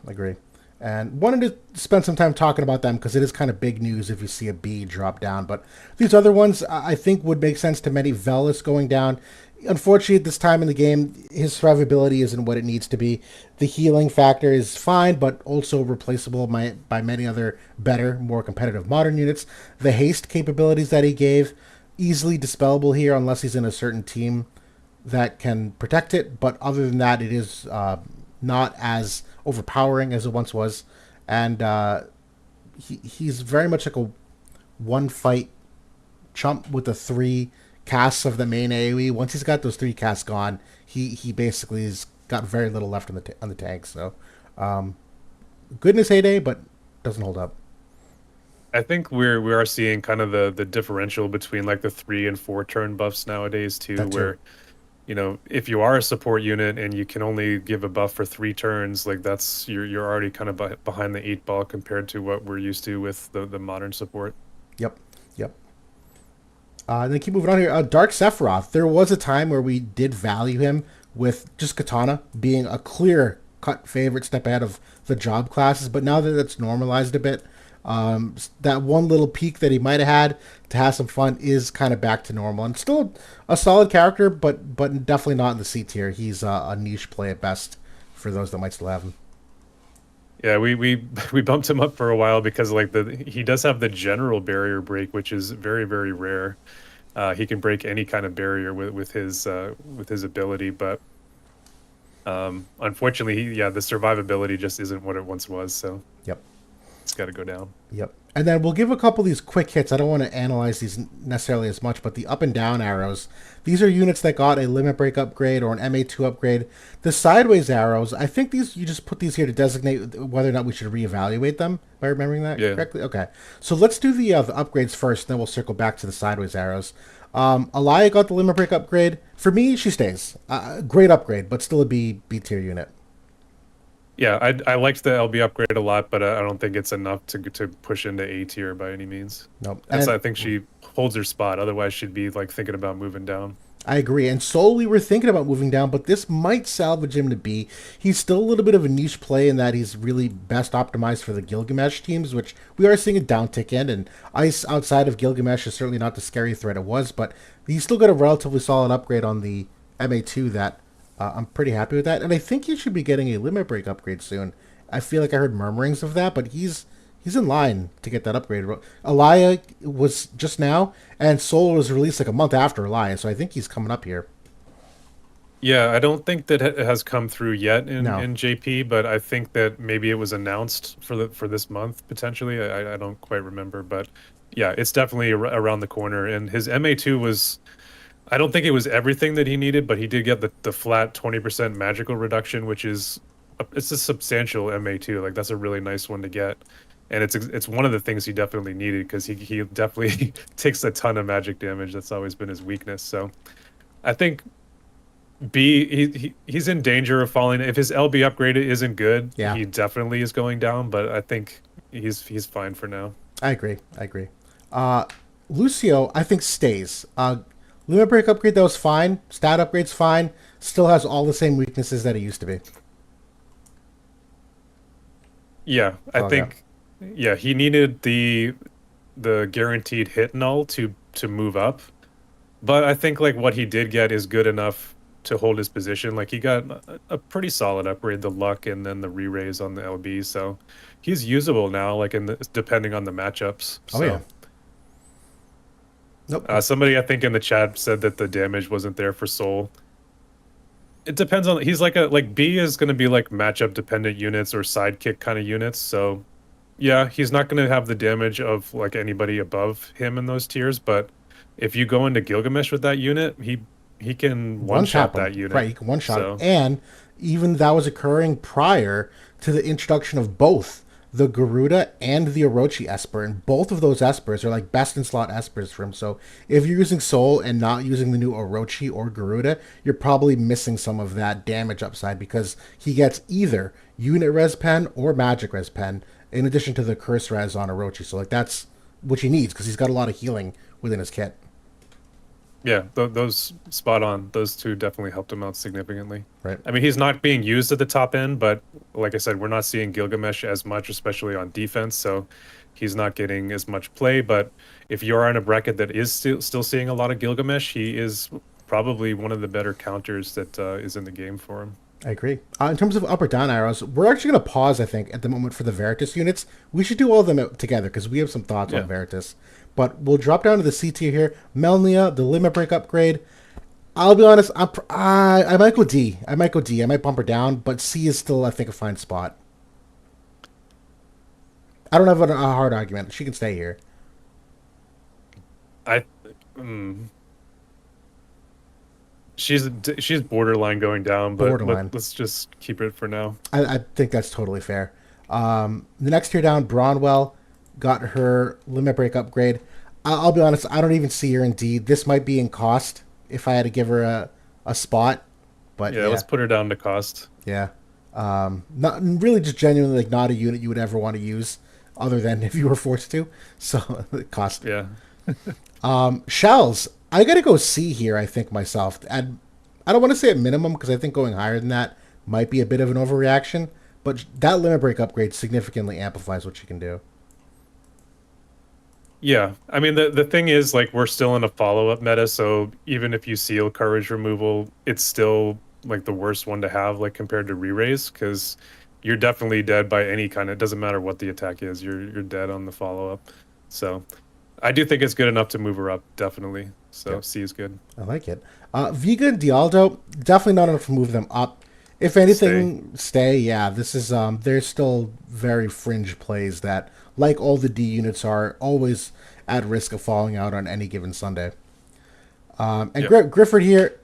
S1: And wanted to spend some time talking about them because it is kind of big news if you see a B drop down. But these other ones I think would make sense to many. Velis going down. Unfortunately, at this time in the game, his survivability isn't what it needs to be. The healing factor is fine, but also replaceable by many other better, more competitive modern units. The haste capabilities that he gave, easily dispellable here unless he's in a certain team that can protect it. But other than that, it is not as overpowering as it once was, and he's very much like a one fight chump with the three casts of the main AoE. Once he's got those three casts gone, he basically has got very little left on the tank. So good in his heyday, but doesn't hold up.
S2: I think we are seeing kind of the differential between like the 3 and 4 turn buffs nowadays too,
S1: That too.
S2: where you know, if you are a support unit and you can only give a buff for 3 turns, like that's you're already kind of behind the 8 ball compared to what we're used to with the modern support.
S1: Yep. Yep. And then keep moving on here. Dark Sephiroth. There was a time where we did value him with just Katana being a clear cut favorite, step ahead of the job classes. But now that that's normalized a bit, that one little peak that he might have had to have some fun is kind of back to normal. And still a solid character, but definitely not in the C tier. He's a niche play at best for those that might still have him.
S2: Yeah, we we bumped him up for a while because like he does have the general barrier break, which is very, very rare. He can break any kind of barrier with his ability, but unfortunately, the survivability just isn't what it once was. So
S1: Yep.
S2: it's got to go down.
S1: Yep. And then we'll give a couple of these quick hits. I don't want to analyze these necessarily as much, but the up and down arrows, these are units that got a limit break upgrade or an MA2 upgrade. The sideways arrows, I think these you just put these here to designate whether or not we should reevaluate them. Am I remembering that correctly? Okay. So let's do the upgrades first, then we'll circle back to the sideways arrows. Alaya got the limit break upgrade. For me, she stays. Great upgrade, but still a B tier unit.
S2: Yeah, I liked the LB upgrade a lot, but I don't think it's enough to push into A tier by any means.
S1: Nope.
S2: I think she holds her spot. Otherwise, she'd be like thinking about moving down.
S1: I agree. And Soul, we were thinking about moving down, but this might salvage him to B. He's still a little bit of a niche play in that he's really best optimized for the Gilgamesh teams, which we are seeing a downtick in. And Ice outside of Gilgamesh is certainly not the scary threat it was, but he's still got a relatively solid upgrade on the MA2 that I'm pretty happy with that. And I think he should be getting a limit break upgrade soon. I feel like I heard murmurings of that, but he's in line to get that upgrade. Alaya was just now, and Soul was released like a month after Alaya, so I think he's coming up here.
S2: Yeah, I don't think that it has come through yet in
S1: No.
S2: JP, but I think that maybe it was announced for this month potentially. I don't quite remember, but yeah, it's definitely around the corner. And his MA2 was, I don't think it was everything that he needed, but he did get the flat 20% magical reduction, which is it's a substantial MA2. Like that's a really nice one to get. And it's one of the things he definitely needed because he definitely takes a ton of magic damage. That's always been his weakness. So I think he's in danger of falling. If his LB upgrade isn't good,
S1: Yeah.
S2: he definitely is going down. But I think he's fine for now.
S1: I agree. Lucio, I think, stays. Limit break upgrade, that was fine. Stat upgrade's fine. Still has all the same weaknesses that it used to be.
S2: Yeah, I think. Yeah, he needed the guaranteed hit null to move up. But I think like what he did get is good enough to hold his position. Like he got a pretty solid upgrade, the luck and then the re-raise on the LB. So he's usable now, like depending on the matchups.
S1: Oh,
S2: so.
S1: yeah. Nope.
S2: Somebody I think in the chat said that the damage wasn't there for Soul. It depends on, he's like B is going to be like matchup dependent units or sidekick kind of units. So yeah, he's not going to have the damage of like anybody above him in those tiers. But if you go into Gilgamesh with that unit, he can one-shot that unit.
S1: Right, he can one-shot it. And even that was occurring prior to the introduction of both the Garuda and the Orochi Esper, and both of those Espers are like best in slot Espers for him. So if you're using Soul and not using the new Orochi or Garuda, you're probably missing some of that damage upside because he gets either unit res pen or magic res pen in addition to the curse res on Orochi. So like that's what he needs because he's got a lot of healing within his kit.
S2: Yeah, those spot on. Those two definitely helped him out significantly.
S1: Right.
S2: I mean, he's not being used at the top end, but like I said, we're not seeing Gilgamesh as much, especially on defense. So he's not getting as much play. But if you are in a bracket that is still seeing a lot of Gilgamesh, he is probably one of the better counters that is in the game for him.
S1: I agree. In terms of up or down arrows, we're actually going to pause, I think, at the moment for the Veritas units. We should do all of them together because we have some thoughts on Veritas. But we'll drop down to the C tier here. Melnia, the limit break upgrade. I'll be honest, I might go D. I might bump her down, but C is still, I think, a fine spot. I don't have a hard argument. She can stay here.
S2: She's borderline going down, but let's just keep it for now.
S1: I think that's totally fair. The next tier down, Bronwell got her limit break upgrade. I'll be honest, I don't even see her in D. This might be in cost if I had to give her a a spot. But
S2: Yeah, let's put her down to cost.
S1: yeah. Not really, just genuinely like not a unit you would ever want to use, other than if you were forced to. So it cost.
S2: Yeah.
S1: Shells, I gotta go C here. I think myself, and I don't want to say at minimum because I think going higher than that might be a bit of an overreaction. But that limit break upgrade significantly amplifies what you can do.
S2: Yeah, I mean the thing is like we're still in a follow-up meta, so even if you seal courage removal, it's still like the worst one to have like compared to re-raise because you're definitely dead by any kind. It doesn't matter what the attack is, you're dead on the follow-up. So I do think it's good enough to move her up, definitely. So
S1: Yep.
S2: C is good.
S1: I like it. Viga and Dialdo, definitely not enough to move them up. If anything, stay. Yeah, this is there's still very fringe plays that, like all the D units, are always at risk of falling out on any given Sunday. Grifford here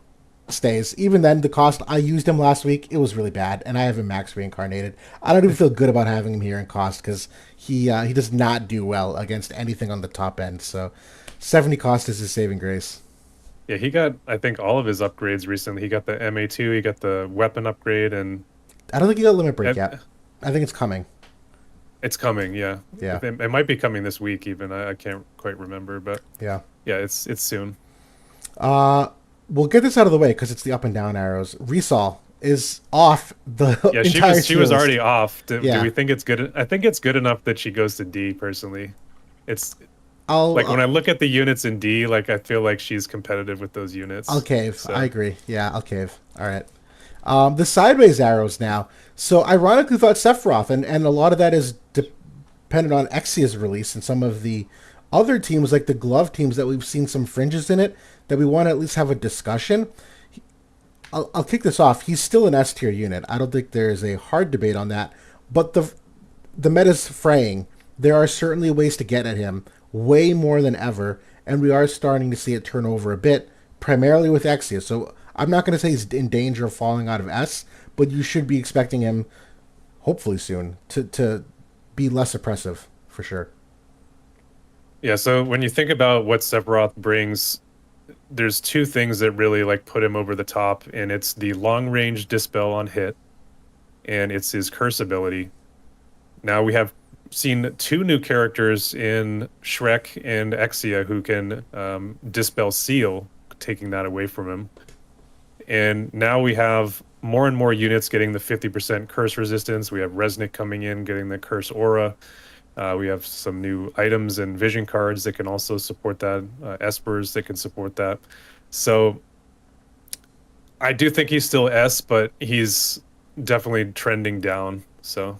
S1: stays. Even then, the cost, I used him last week. It was really bad, and I have him max reincarnated. I don't even feel good about having him here in cost because he does not do well against anything on the top end. So 70 cost is his saving grace.
S2: Yeah, he got I think all of his upgrades recently. He got the MA2, he got the weapon upgrade, and
S1: I don't think he got limit break yet. I think it's coming.
S2: it's coming. Yeah,
S1: Yeah.
S2: it might be coming this week even. I can't quite remember, but
S1: Yeah.
S2: yeah, it's soon.
S1: We'll get this out of the way because it's the up and down arrows. Rysol is off the
S2: Yeah,
S1: entire
S2: she was
S1: tier
S2: already
S1: list.
S2: off. Do
S1: Yeah.
S2: we think it's good? I think it's good enough that she goes to D personally. It's
S1: I'll
S2: like when I look at the units in D, like I feel like she's competitive with those units.
S1: I'll cave.
S2: So,
S1: I agree. Yeah, I'll cave. All right. The sideways arrows now. So ironically, thought Sephiroth, and a lot of that is dependent on Exia's release and some of the other teams, like the glove teams, that we've seen some fringes in it that we want to at least have a discussion. I'll kick this off. He's still an S tier unit. I don't think there is a hard debate on that. But the meta's fraying. There are certainly ways to get at him way more than ever, and we are starting to see it turn over a bit, primarily with Exia. So I'm not going to say he's in danger of falling out of S, but you should be expecting him, hopefully soon, to be less oppressive, for sure.
S2: yeah, so when you think about what Sephiroth brings, there's two things that really like put him over the top, and it's the long range dispel on hit, and it's his curse ability. Now we have seen two new characters in Shrek and Exia who can dispel seal, taking that away from him. And now we have more and more units getting the 50% curse resistance. We have Resnick coming in, getting the curse aura. We have some new items and vision cards that can also support that. Espers that can support that. So I do think he's still S, but he's definitely trending down. So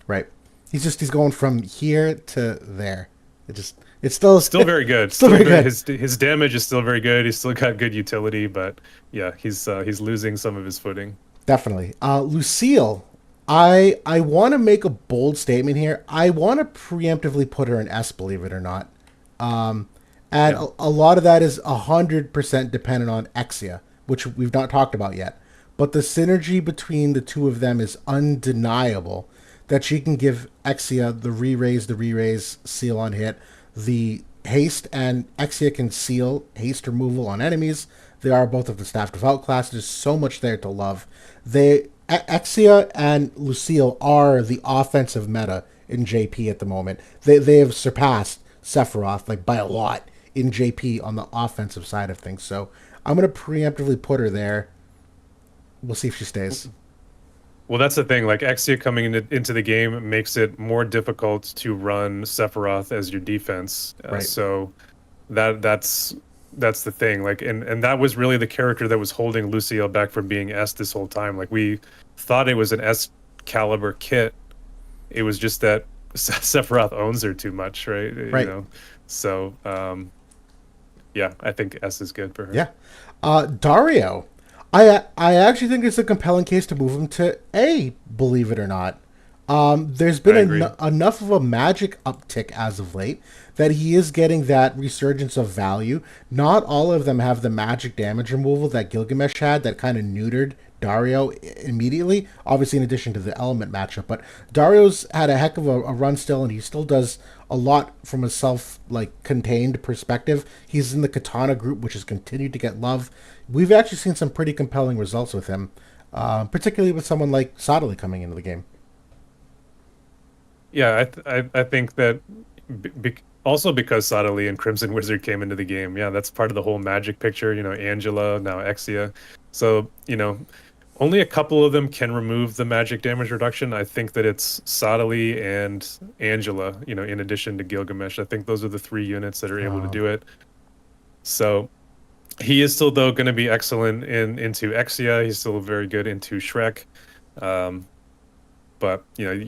S1: Right. He's going from here to there. It's
S2: still very good.
S1: Still very good.
S2: His damage is still very good. He's still got good utility, but yeah, he's losing some of his footing.
S1: Definitely. Lucille, I want to make a bold statement here. I want to preemptively put her in S, believe it or not. And
S2: Yeah.
S1: a lot of that is 100% dependent on Exia, which we've not talked about yet. But the synergy between the two of them is undeniable. That she can give Exia the re-raise seal on hit, the haste, and Exia can seal haste removal on enemies. They are both of the staff devout class. There's so much there to love. Exia and Lucille are the offensive meta in JP at the moment. They have surpassed Sephiroth like by a lot in JP on the offensive side of things. So I'm gonna preemptively put her there. We'll see if she stays.
S2: Well, that's the thing. Like Exia coming into the game makes it more difficult to run Sephiroth as your defense.
S1: Right.
S2: So that's the thing. Like, and that was really the character that was holding Lucille back from being S this whole time. Like we thought it was an S caliber kit. It was just that Sephiroth owns her too much, right?
S1: Right.
S2: You know. So yeah, I think S is good for her.
S1: Yeah. Dario. I actually think it's a compelling case to move him to A, believe it or not. There's been enough of a magic uptick as of late that he is getting that resurgence of value. Not all of them have the magic damage removal that Gilgamesh had that kind of neutered Dario immediately. Obviously, in addition to the element matchup, but Dario's had a heck of a run still, and he still does a lot from a self like contained perspective. He's in the Katana group, which has continued to get love. We've actually seen some pretty compelling results with him, particularly with someone like Sadali coming into the game.
S2: Yeah, I think that also because Sadali and Crimson Wizard came into the game, yeah, that's part of the whole Magic picture. You know, Angela, now Exia. So, you know, only a couple of them can remove the magic damage reduction. I think that it's Sadali and Angela, you know, in addition to Gilgamesh. I think those are the 3 units that are able to do it. So he is still, though, going to be excellent into Exia. He's still very good into Shrek. But, you know,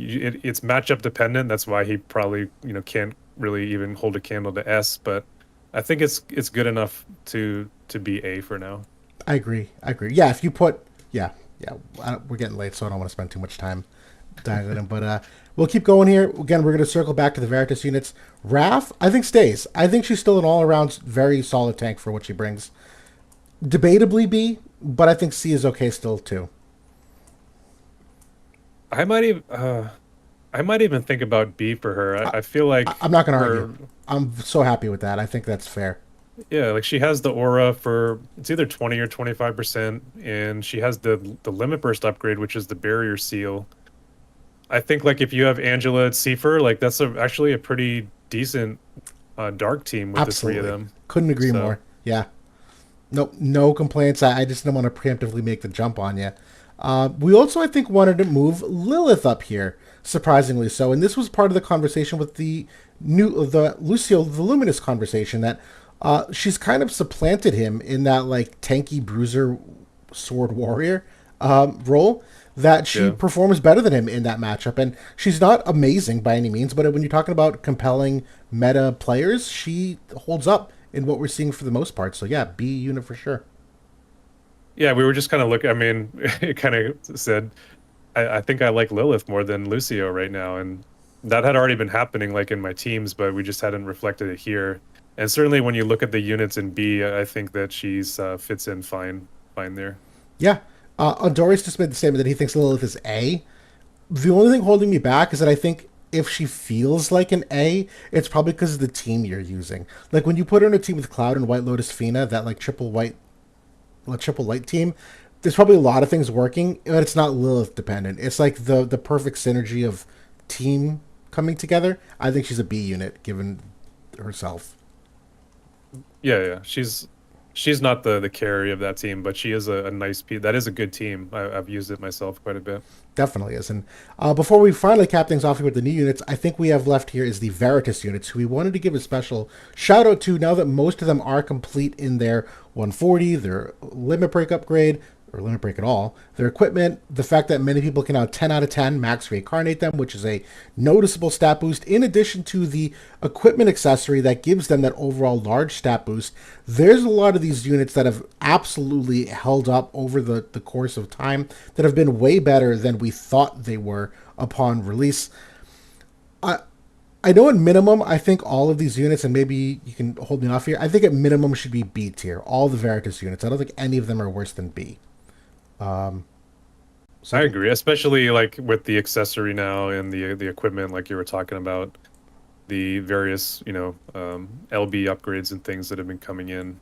S2: it's matchup dependent. That's why he probably, you know, can't really even hold a candle to S. But I think it's good enough to be A for now.
S1: I agree. Yeah, if you put, yeah, we're getting late, so I don't want to spend too much time dialing them. But we'll keep going here. Again, we're going to circle back to the Veritas units. Raph, I think stays. I think she's still an all-around very solid tank for what she brings. Debatably B, but I think C is okay still too.
S2: I might even think about B for her. I feel like
S1: I'm not going to argue. I'm so happy with that. I think that's fair.
S2: Yeah, like she has the aura for it's either 20 or 25%, and she has the limit burst upgrade, which is the barrier seal. I think like if you have Angela at Seifer, like that's actually a pretty decent dark team with
S1: Absolutely.
S2: the 3 of them.
S1: Couldn't agree more. Yeah. Nope, no complaints. I just didn't want to preemptively make the jump on you. We also, I think, wanted to move Lilith up here, surprisingly so. And this was part of the conversation with the Lucio, the Luminous conversation, that she's kind of supplanted him in that like tanky bruiser sword warrior role. That she performs better than him in that matchup. And she's not amazing by any means, but when you're talking about compelling meta players, she holds up in what we're seeing for the most part. So yeah, B unit for sure.
S2: Yeah, we were just kind of looking. I mean, it kind of said, I think I like Lilith more than Lucio right now, and that had already been happening like in my teams, but we just hadn't reflected it here. And certainly when you look at the units in B, I think that she's fits in fine there.
S1: Yeah. Doris just made the statement that he thinks Lilith is A. The only thing holding me back is that I think if she feels like an A, it's probably because of the team you're using. Like when you put her in a team with Cloud and White Lotus Fina, that like triple light team, there's probably a lot of things working, but it's not Lilith dependent. It's like the perfect synergy of team coming together. I think she's a B unit given herself.
S2: Yeah. She's not the carry of that team, but she is a nice piece. That is a good team. I've used it myself quite a bit.
S1: Definitely is. And before we finally cap things off here with the new units, I think we have left here is the Veritas units, who we wanted to give a special shout out to now that most of them are complete in their 140, their limit break upgrade, or limit break at all, their equipment, the fact that many people can now 10 out of 10 max reincarnate them, which is a noticeable stat boost, in addition to the equipment accessory that gives them that overall large stat boost. There's a lot of these units that have absolutely held up over the course of time, that have been way better than we thought they were upon release. I know at minimum, I think all of these units, and maybe you can hold me off here, I think at minimum should be B tier. All the Veritas units. I don't think any of them are worse than B.
S2: So I agree, especially like with the accessory now and the equipment, like you were talking about, the various LB upgrades and things that have been coming in.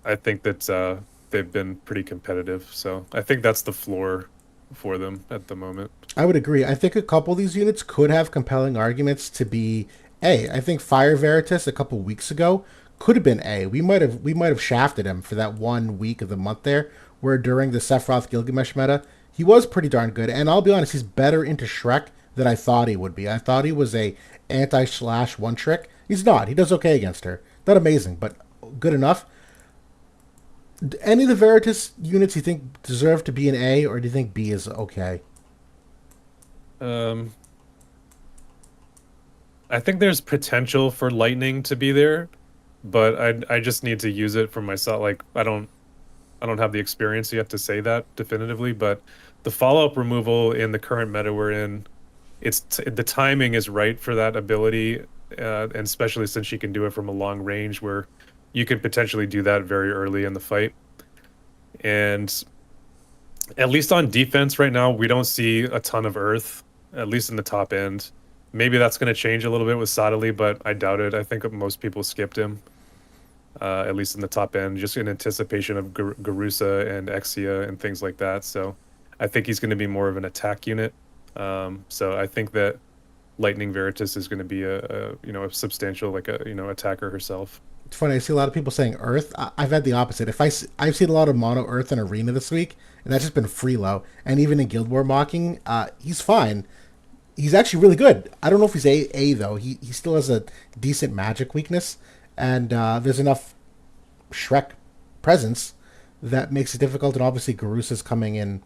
S2: I think that they've been pretty competitive, so I think that's the floor for them at the moment.
S1: I would agree. I think a couple of these units could have compelling arguments to be A. I think Fire Veritas a couple weeks ago could have been A. We might have shafted him for that 1 week of the month there, where during the Sephiroth Gilgamesh meta, he was pretty darn good. And I'll be honest, he's better into Shrek than I thought he would be. I thought he was a anti-slash one trick. He's not. He does okay against her. Not amazing, but good enough. Any of the Veritas units you think deserve to be an A, or do you think B is okay?
S2: I think there's potential for lightning to be there, but I just need to use it for myself. Like I don't have the experience yet to say that definitively, but the follow-up removal in the current meta we're in, the timing is right for that ability, and especially since you can do it from a long range where you can potentially do that very early in the fight. And At least on defense right now, we don't see a ton of Earth, at least in the top end. Maybe that's going to change a little bit with Sadali, but I doubt it. I think most people skipped him, at least in the top end, just in anticipation of Garusa and Exia and things like that. So I think he's going to be more of an attack unit. So I think that Lightning Veritas is going to be a substantial attacker herself.
S1: It's funny. I see a lot of people saying Earth. I've had the opposite. I've seen a lot of mono Earth in Arena this week, and that's just been free low. And even in Guild War mocking, he's fine. He's actually really good. I don't know if he's A though. He still has a decent magic weakness, and there's enough Shrek presence that makes it difficult. And obviously, Garusa's coming in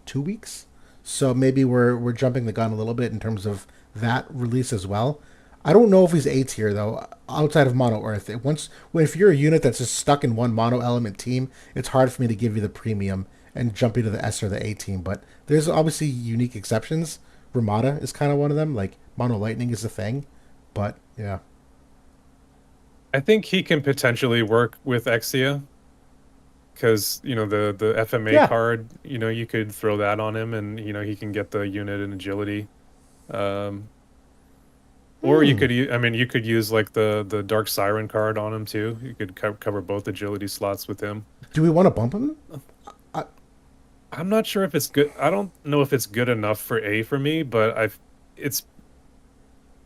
S1: 2 weeks, so maybe we're jumping the gun a little bit in terms of that release as well. I don't know if he's A tier though. Outside of Mono Earth, if you're a unit that's just stuck in one mono element team, it's hard for me to give you the premium and jump you to the S or the A team. But there's obviously unique exceptions. Ramada is kind of one of them. Like Mono Lightning is the thing, but yeah,
S2: I think he can potentially work with Exia because the FMA
S1: yeah.
S2: card, you could throw that on him, and he can get the unit and agility. Um, or you
S1: Hmm.
S2: could, you could use like the Dark Siren card on him too. You could cover both agility slots with him.
S1: Do we want to bump him? I,
S2: I'm not sure if it's good. I don't know if it's good enough for A for me, but it's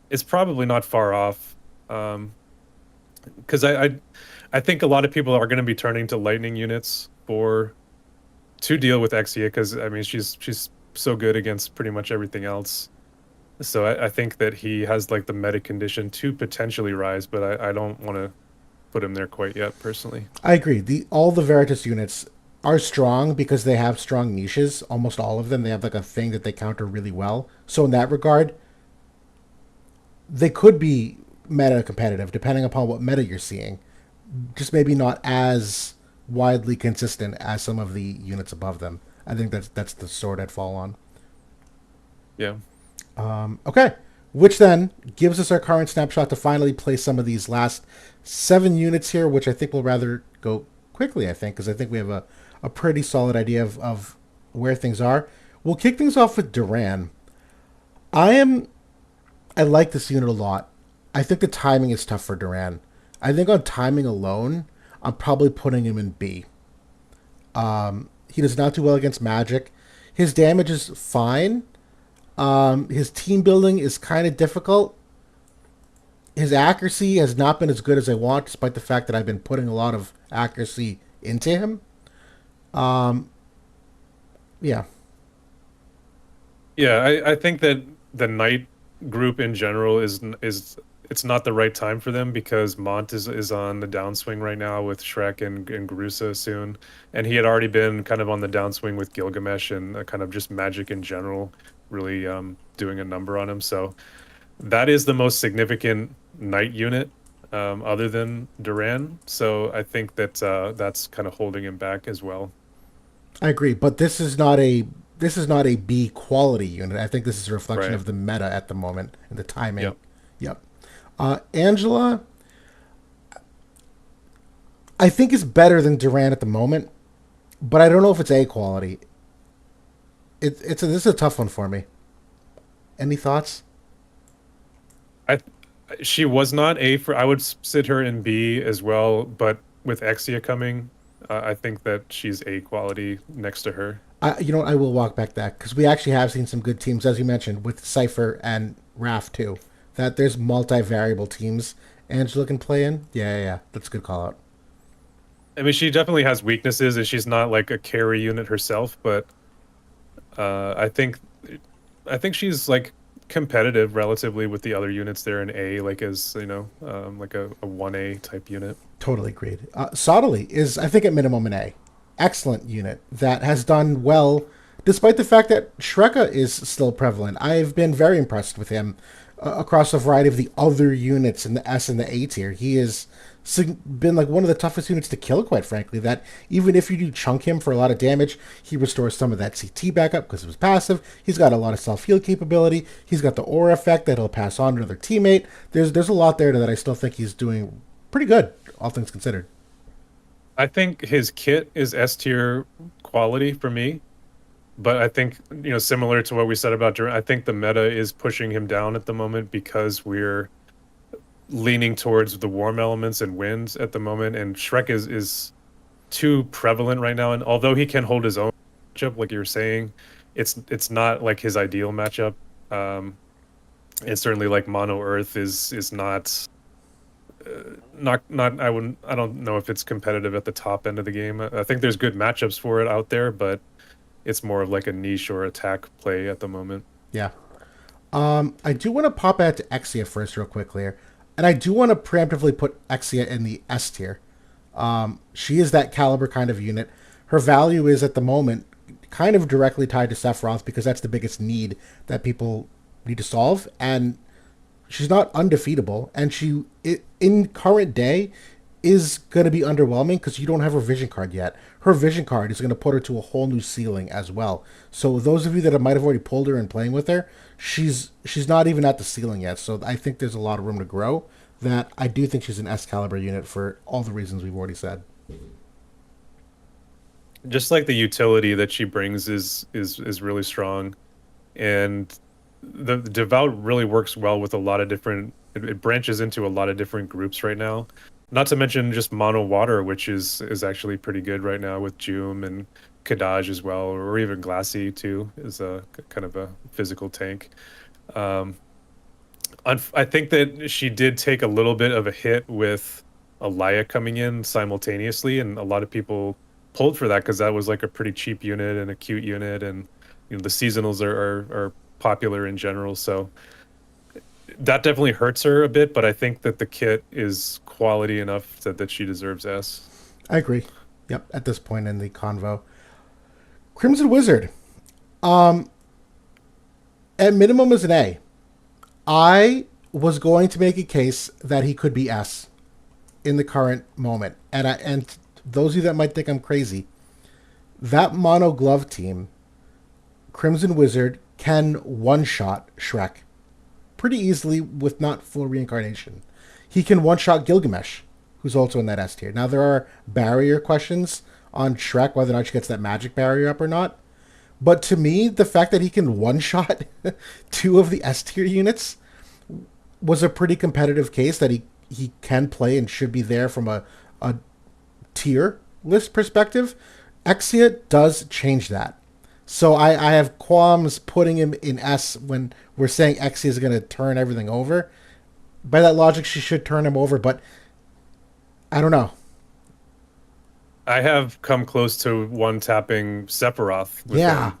S2: it's probably not far off. Because I think a lot of people are going to be turning to lightning units to deal with Exia because I mean she's so good against pretty much everything else. So I think that he has like the meta condition to potentially rise, but I don't want to put him there quite yet personally.
S1: I agree. All the Veritas units are strong because they have strong niches. Almost all of them, they have like a thing that they counter really well. So in that regard, they could be meta competitive depending upon what meta you're seeing. Just maybe not as widely consistent as some of the units above them. I think that's the sword I'd fall on.
S2: Yeah.
S1: Okay, which then gives us our current snapshot to finally play some of these last 7 units here, which I think will rather go quickly. I think because I think we have a pretty solid idea of where things are. We'll kick things off with Duran. I am I like this unit a lot. I think the timing is tough for Duran. I think on timing alone, I'm probably putting him in B. He does not do well against magic. His damage is fine. His team building is kind of difficult. His accuracy has not been as good as I want, despite the fact that I've been putting a lot of accuracy into him. Um, yeah,
S2: Yeah, I think that the knight group in general is it's not the right time for them because Mont is on the downswing right now with Shrek and Garusa soon, and he had already been kind of on the downswing with Gilgamesh and kind of just magic in general, really doing a number on him. So that is the most significant knight unit other than Duran. So I think that that's kind of holding him back as well.
S1: I agree. But this is not a B quality unit. I think this is a reflection
S2: Right.
S1: of the meta at the moment and the timing.
S2: Yep.
S1: Yep. Angela, I think is better than Duran at the moment, but I don't know if it's A quality. This is a tough one for me. Any thoughts?
S2: I She was not A for. I would sit her in B as well, but with Exia coming, I think that she's A quality next to her.
S1: I will walk back that because we actually have seen some good teams, as you mentioned, with Cypher and Raf too. That there's multi-variable teams Angela can play in. Yeah, yeah, yeah. That's a good call out.
S2: I mean, she definitely has weaknesses, and she's not like a carry unit herself, but I think she's like competitive relatively with the other units there in A, like as like a 1A type unit.
S1: Totally agreed. Sadali is, I think, at minimum an A. Excellent unit that has done well, despite the fact that Shreka is still prevalent. I've been very impressed with him across a variety of the other units in the S and the A tier. He has been like one of the toughest units to kill, quite frankly. That even if you do chunk him for a lot of damage, he restores some of that CT back up because it was passive. He's got a lot of self heal capability. He's got the aura effect that he'll pass on to another teammate. There's a lot there that I still think he's doing pretty good, all things considered.
S2: I think his kit is S tier quality for me. But I think, similar to what we said about Duran, I think the meta is pushing him down at the moment because we're leaning towards the warm elements and winds at the moment, and Shrek is too prevalent right now. And although he can hold his own matchup, like you were saying, it's not like his ideal matchup. And certainly like Mono Earth is not I don't know if it's competitive at the top end of the game. I think there's good matchups for it out there, but it's more of like a niche or attack play at the moment.
S1: Yeah. I do want to pop out to Exia first real quick here. And I do want to preemptively put Exia in the S tier. She is that caliber kind of unit. Her value is at the moment kind of directly tied to Sephiroth because that's the biggest need that people need to solve. And she's not undefeatable. And she, in current day, is going to be underwhelming because you don't have her vision card yet. Her vision card is going to put her to a whole new ceiling as well. So those of you that might have already pulled her and playing with her, she's not even at the ceiling yet. So I think there's a lot of room to grow. That I do think she's an S caliber unit for all the reasons we've already said.
S2: Just like the utility that she brings is really strong, and the devout really works well with a lot of different. It branches into a lot of different groups right now. Not to mention just mono water, which is actually pretty good right now with Joom and Kadaj as well, or even Glassy too, is a kind of a physical tank. I think that she did take a little bit of a hit with Alaya coming in simultaneously, and a lot of people pulled for that because that was like a pretty cheap unit and a cute unit, and the seasonals are popular in general, so that definitely hurts her a bit. But I think that the kit is quality enough that she deserves S.
S1: I agree. Yep, at this point in the convo. Crimson Wizard. At minimum is an A. I was going to make a case that he could be S in the current moment. And those of you that might think I'm crazy, that mono glove team, Crimson Wizard, can one-shot Shrek pretty easily with not full reincarnation. He can one-shot Gilgamesh, who's also in that S tier. Now, there are barrier questions on Shrek, whether or not she gets that magic barrier up or not. But to me, the fact that he can one-shot two of the S tier units was a pretty competitive case that he can play and should be there from a tier list perspective. Exia does change that. So I have qualms putting him in S when we're saying Exia is going to turn everything over. By that logic, she should turn him over, but I don't know.
S2: I have come close to one tapping Sephiroth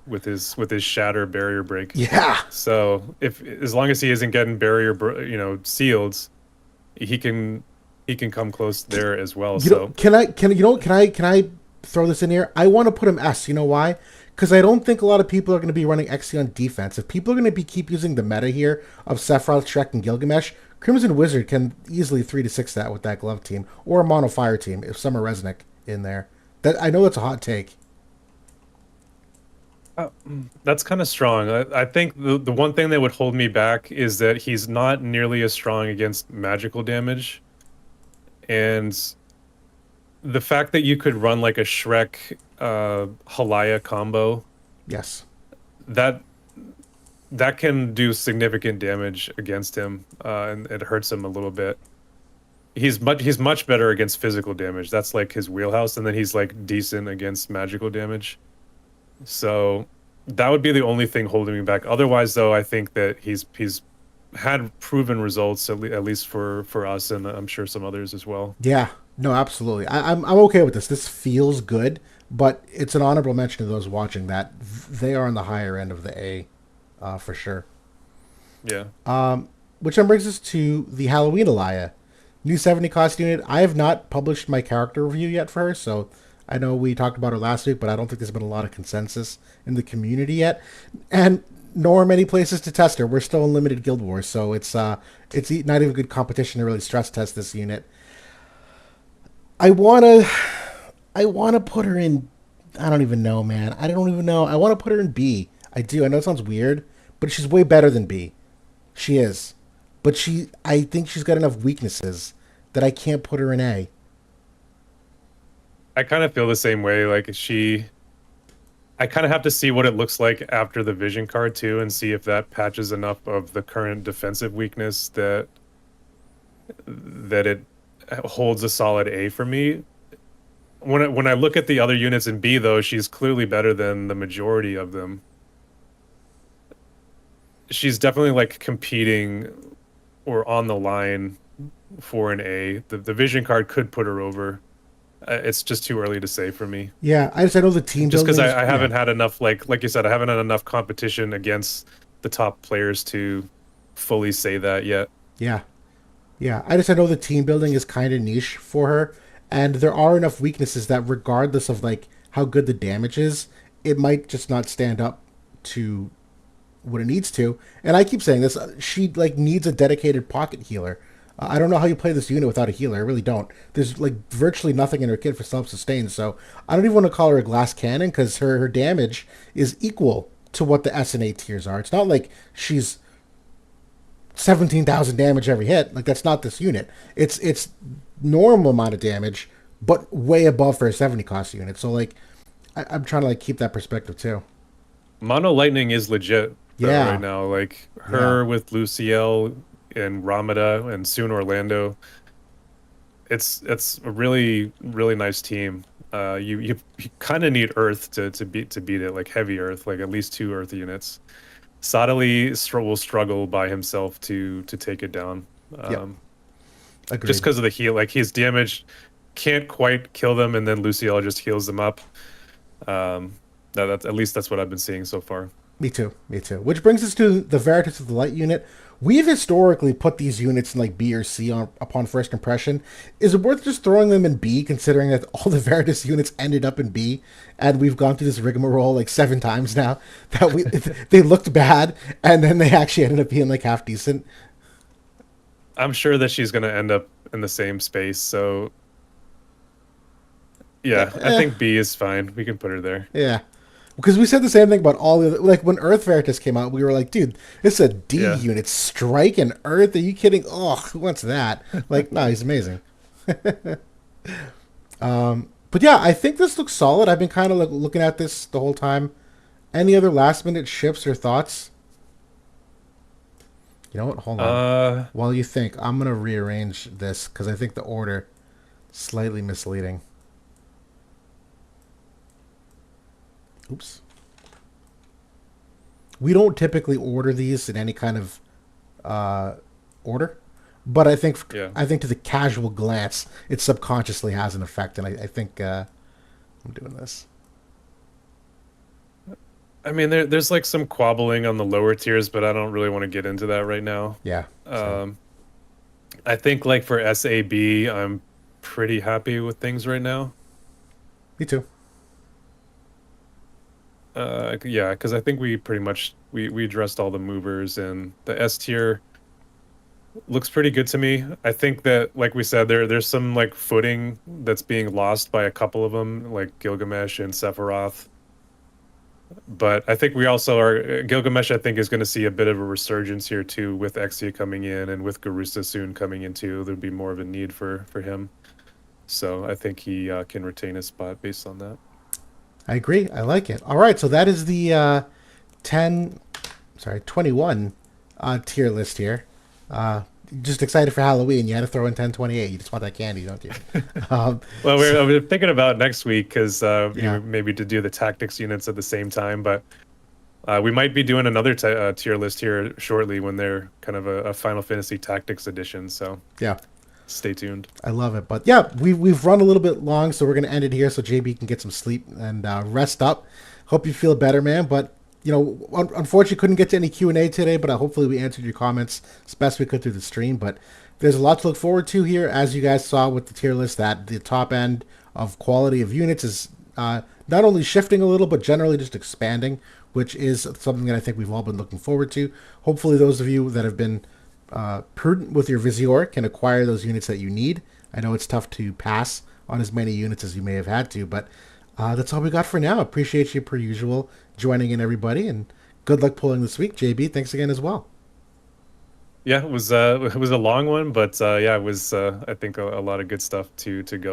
S2: with his shatter barrier break.
S1: Yeah.
S2: So as long as he isn't getting barrier sealed, he can come close there as well.
S1: Can I throw this in here? I want to put him S. You know why? Because I don't think a lot of people are going to be running Exia on defense. If people are going to keep using the meta here of Sephiroth, Shrek, and Gilgamesh, Crimson Wizard can easily 3-6 that with that glove team or a mono fire team if Summer Resnick in there. That I know that's a hot take.
S2: That's kind of strong. I think the one thing that would hold me back is that he's not nearly as strong against magical damage, and the fact that you could run like a Shrek Alaya combo.
S1: Yes.
S2: That can do significant damage against him, and it hurts him a little bit. He's much better against physical damage. That's like his wheelhouse, and then he's like decent against magical damage. So that would be the only thing holding me back. Otherwise, though, I think that he's had proven results at least for us, and I'm sure some others as well.
S1: Yeah, no, absolutely. I'm okay with this. This feels good, but it's an honorable mention to those watching that they are on the higher end of the A, for sure.
S2: Yeah.
S1: Which then brings us to the Halloween Alaya. New 70 cost unit. I have not published my character review yet for her, so I know we talked about her last week, but I don't think there's been a lot of consensus in the community yet, and nor many places to test her. We're still in limited Guild Wars, so it's not even good competition to really stress test this unit. I wanna put her in. I don't even know, man. I don't even know. I want to put her in B. I do. I know it sounds weird, but she's way better than B. She is. But I think she's got enough weaknesses that I can't put her in A.
S2: I kind of feel the same way. Like she I kind of have to see what it looks like after the vision card too, and see if that patches enough of the current defensive weakness that it holds a solid A for me. When I look at the other units in B, though, she's clearly better than the majority of them. She's definitely like competing or on the line for an A. The vision card could put her over. It's just too early to say for me.
S1: Yeah, I know the team
S2: Just because
S1: building
S2: I haven't had enough, like you said, I haven't had enough competition against the top players to fully say that yet.
S1: Yeah, yeah. I know the team building is kind of niche for her, and there are enough weaknesses that regardless of like how good the damage is, it might just not stand up to what it needs to. And I keep saying this, she like needs a dedicated pocket healer. I don't know how you play this unit without a healer. I really don't. There's like virtually nothing in her kit for self-sustain, so I don't even want to call her a glass cannon because her damage is equal to what the S and A tiers are. It's not like she's 17,000 damage every hit. Like that's not this unit. It's normal amount of damage, but way above for a 70 cost unit. So like I'm trying to like keep that perspective too.
S2: Mono Lightning is legit
S1: Yeah.
S2: right now. Like her with Luciel and Ramada and soon Orlando. It's a really nice team. You kind of need Earth to beat it, like heavy Earth, like at least 2 Earth units. Sadali will struggle by himself to take it down.
S1: Agreed.
S2: Just because of the heal, like his damage can't quite kill them, and then Luciel just heals them up. That's at least that's what I've been seeing so far.
S1: Me too. Me too. Which brings us to the Veritas of the Light unit. We've historically put these units in like B or C upon first impression. Is it worth just throwing them in B, considering that all the Veritas units ended up in B, and we've gone through this rigmarole like 7 times now that they looked bad and then they actually ended up being like half decent?
S2: I'm sure that she's going to end up in the same space, so yeah, I think B is fine. We can put her there.
S1: Yeah. Because we said the same thing about all the like when Earth Veritas came out, we were like, dude, this is a D unit. Strike and Earth. Are you kidding? Oh, who wants that? Like, no, he's amazing. But yeah, I think this looks solid. I've been kind of like looking at this the whole time. Any other last minute shifts or thoughts? You know what? Hold on. While you think, I'm gonna rearrange this because I think the order is slightly misleading. Oops. We don't typically order these in any kind of order, but I think to the casual glance, it subconsciously has an effect, and I think I'm doing this.
S2: I mean, there's like some quabbling on the lower tiers, but I don't really want to get into that right now.
S1: Yeah.
S2: I think like for SAB, I'm pretty happy with things right now.
S1: Me too.
S2: Yeah, because I think we pretty much we addressed all the movers, and the S tier looks pretty good to me. I think that, like we said, there's some like footing that's being lost by a couple of them, like Gilgamesh and Sephiroth. But I think we also are Gilgamesh. I think is going to see a bit of a resurgence here too, with Exia coming in and with Garusa soon coming in too. There'd be more of a need for him. So I think he can retain his spot based on that.
S1: I agree. I like it. All right, so that is the 21 tier list here. Just excited for Halloween. You had to throw in 1028. You just want that candy, don't you?
S2: Well, we're thinking about next week because maybe to do the tactics units at the same time, but we might be doing another tier list here shortly when they're kind of a Final Fantasy Tactics edition. So
S1: yeah. Stay
S2: tuned.
S1: I love it. But yeah, we've run a little bit long, so we're going to end it here so JB can get some sleep and rest up. Hope you feel better, man. But, you know, unfortunately couldn't get to any Q&A today, but hopefully we answered your comments as best we could through the stream. But there's a lot to look forward to here. As you guys saw with the tier list, that the top end of quality of units is not only shifting a little, but generally just expanding, which is something that I think we've all been looking forward to. Hopefully those of you that have been prudent with your Visior can acquire those units that you need. I know it's tough to pass on as many units as you may have had to, but that's all we got for now. Appreciate you per usual joining in, everybody, and good luck pulling this week. JB, thanks again as well.
S2: Yeah, it was a long one, but yeah, it was I think a lot of good stuff to go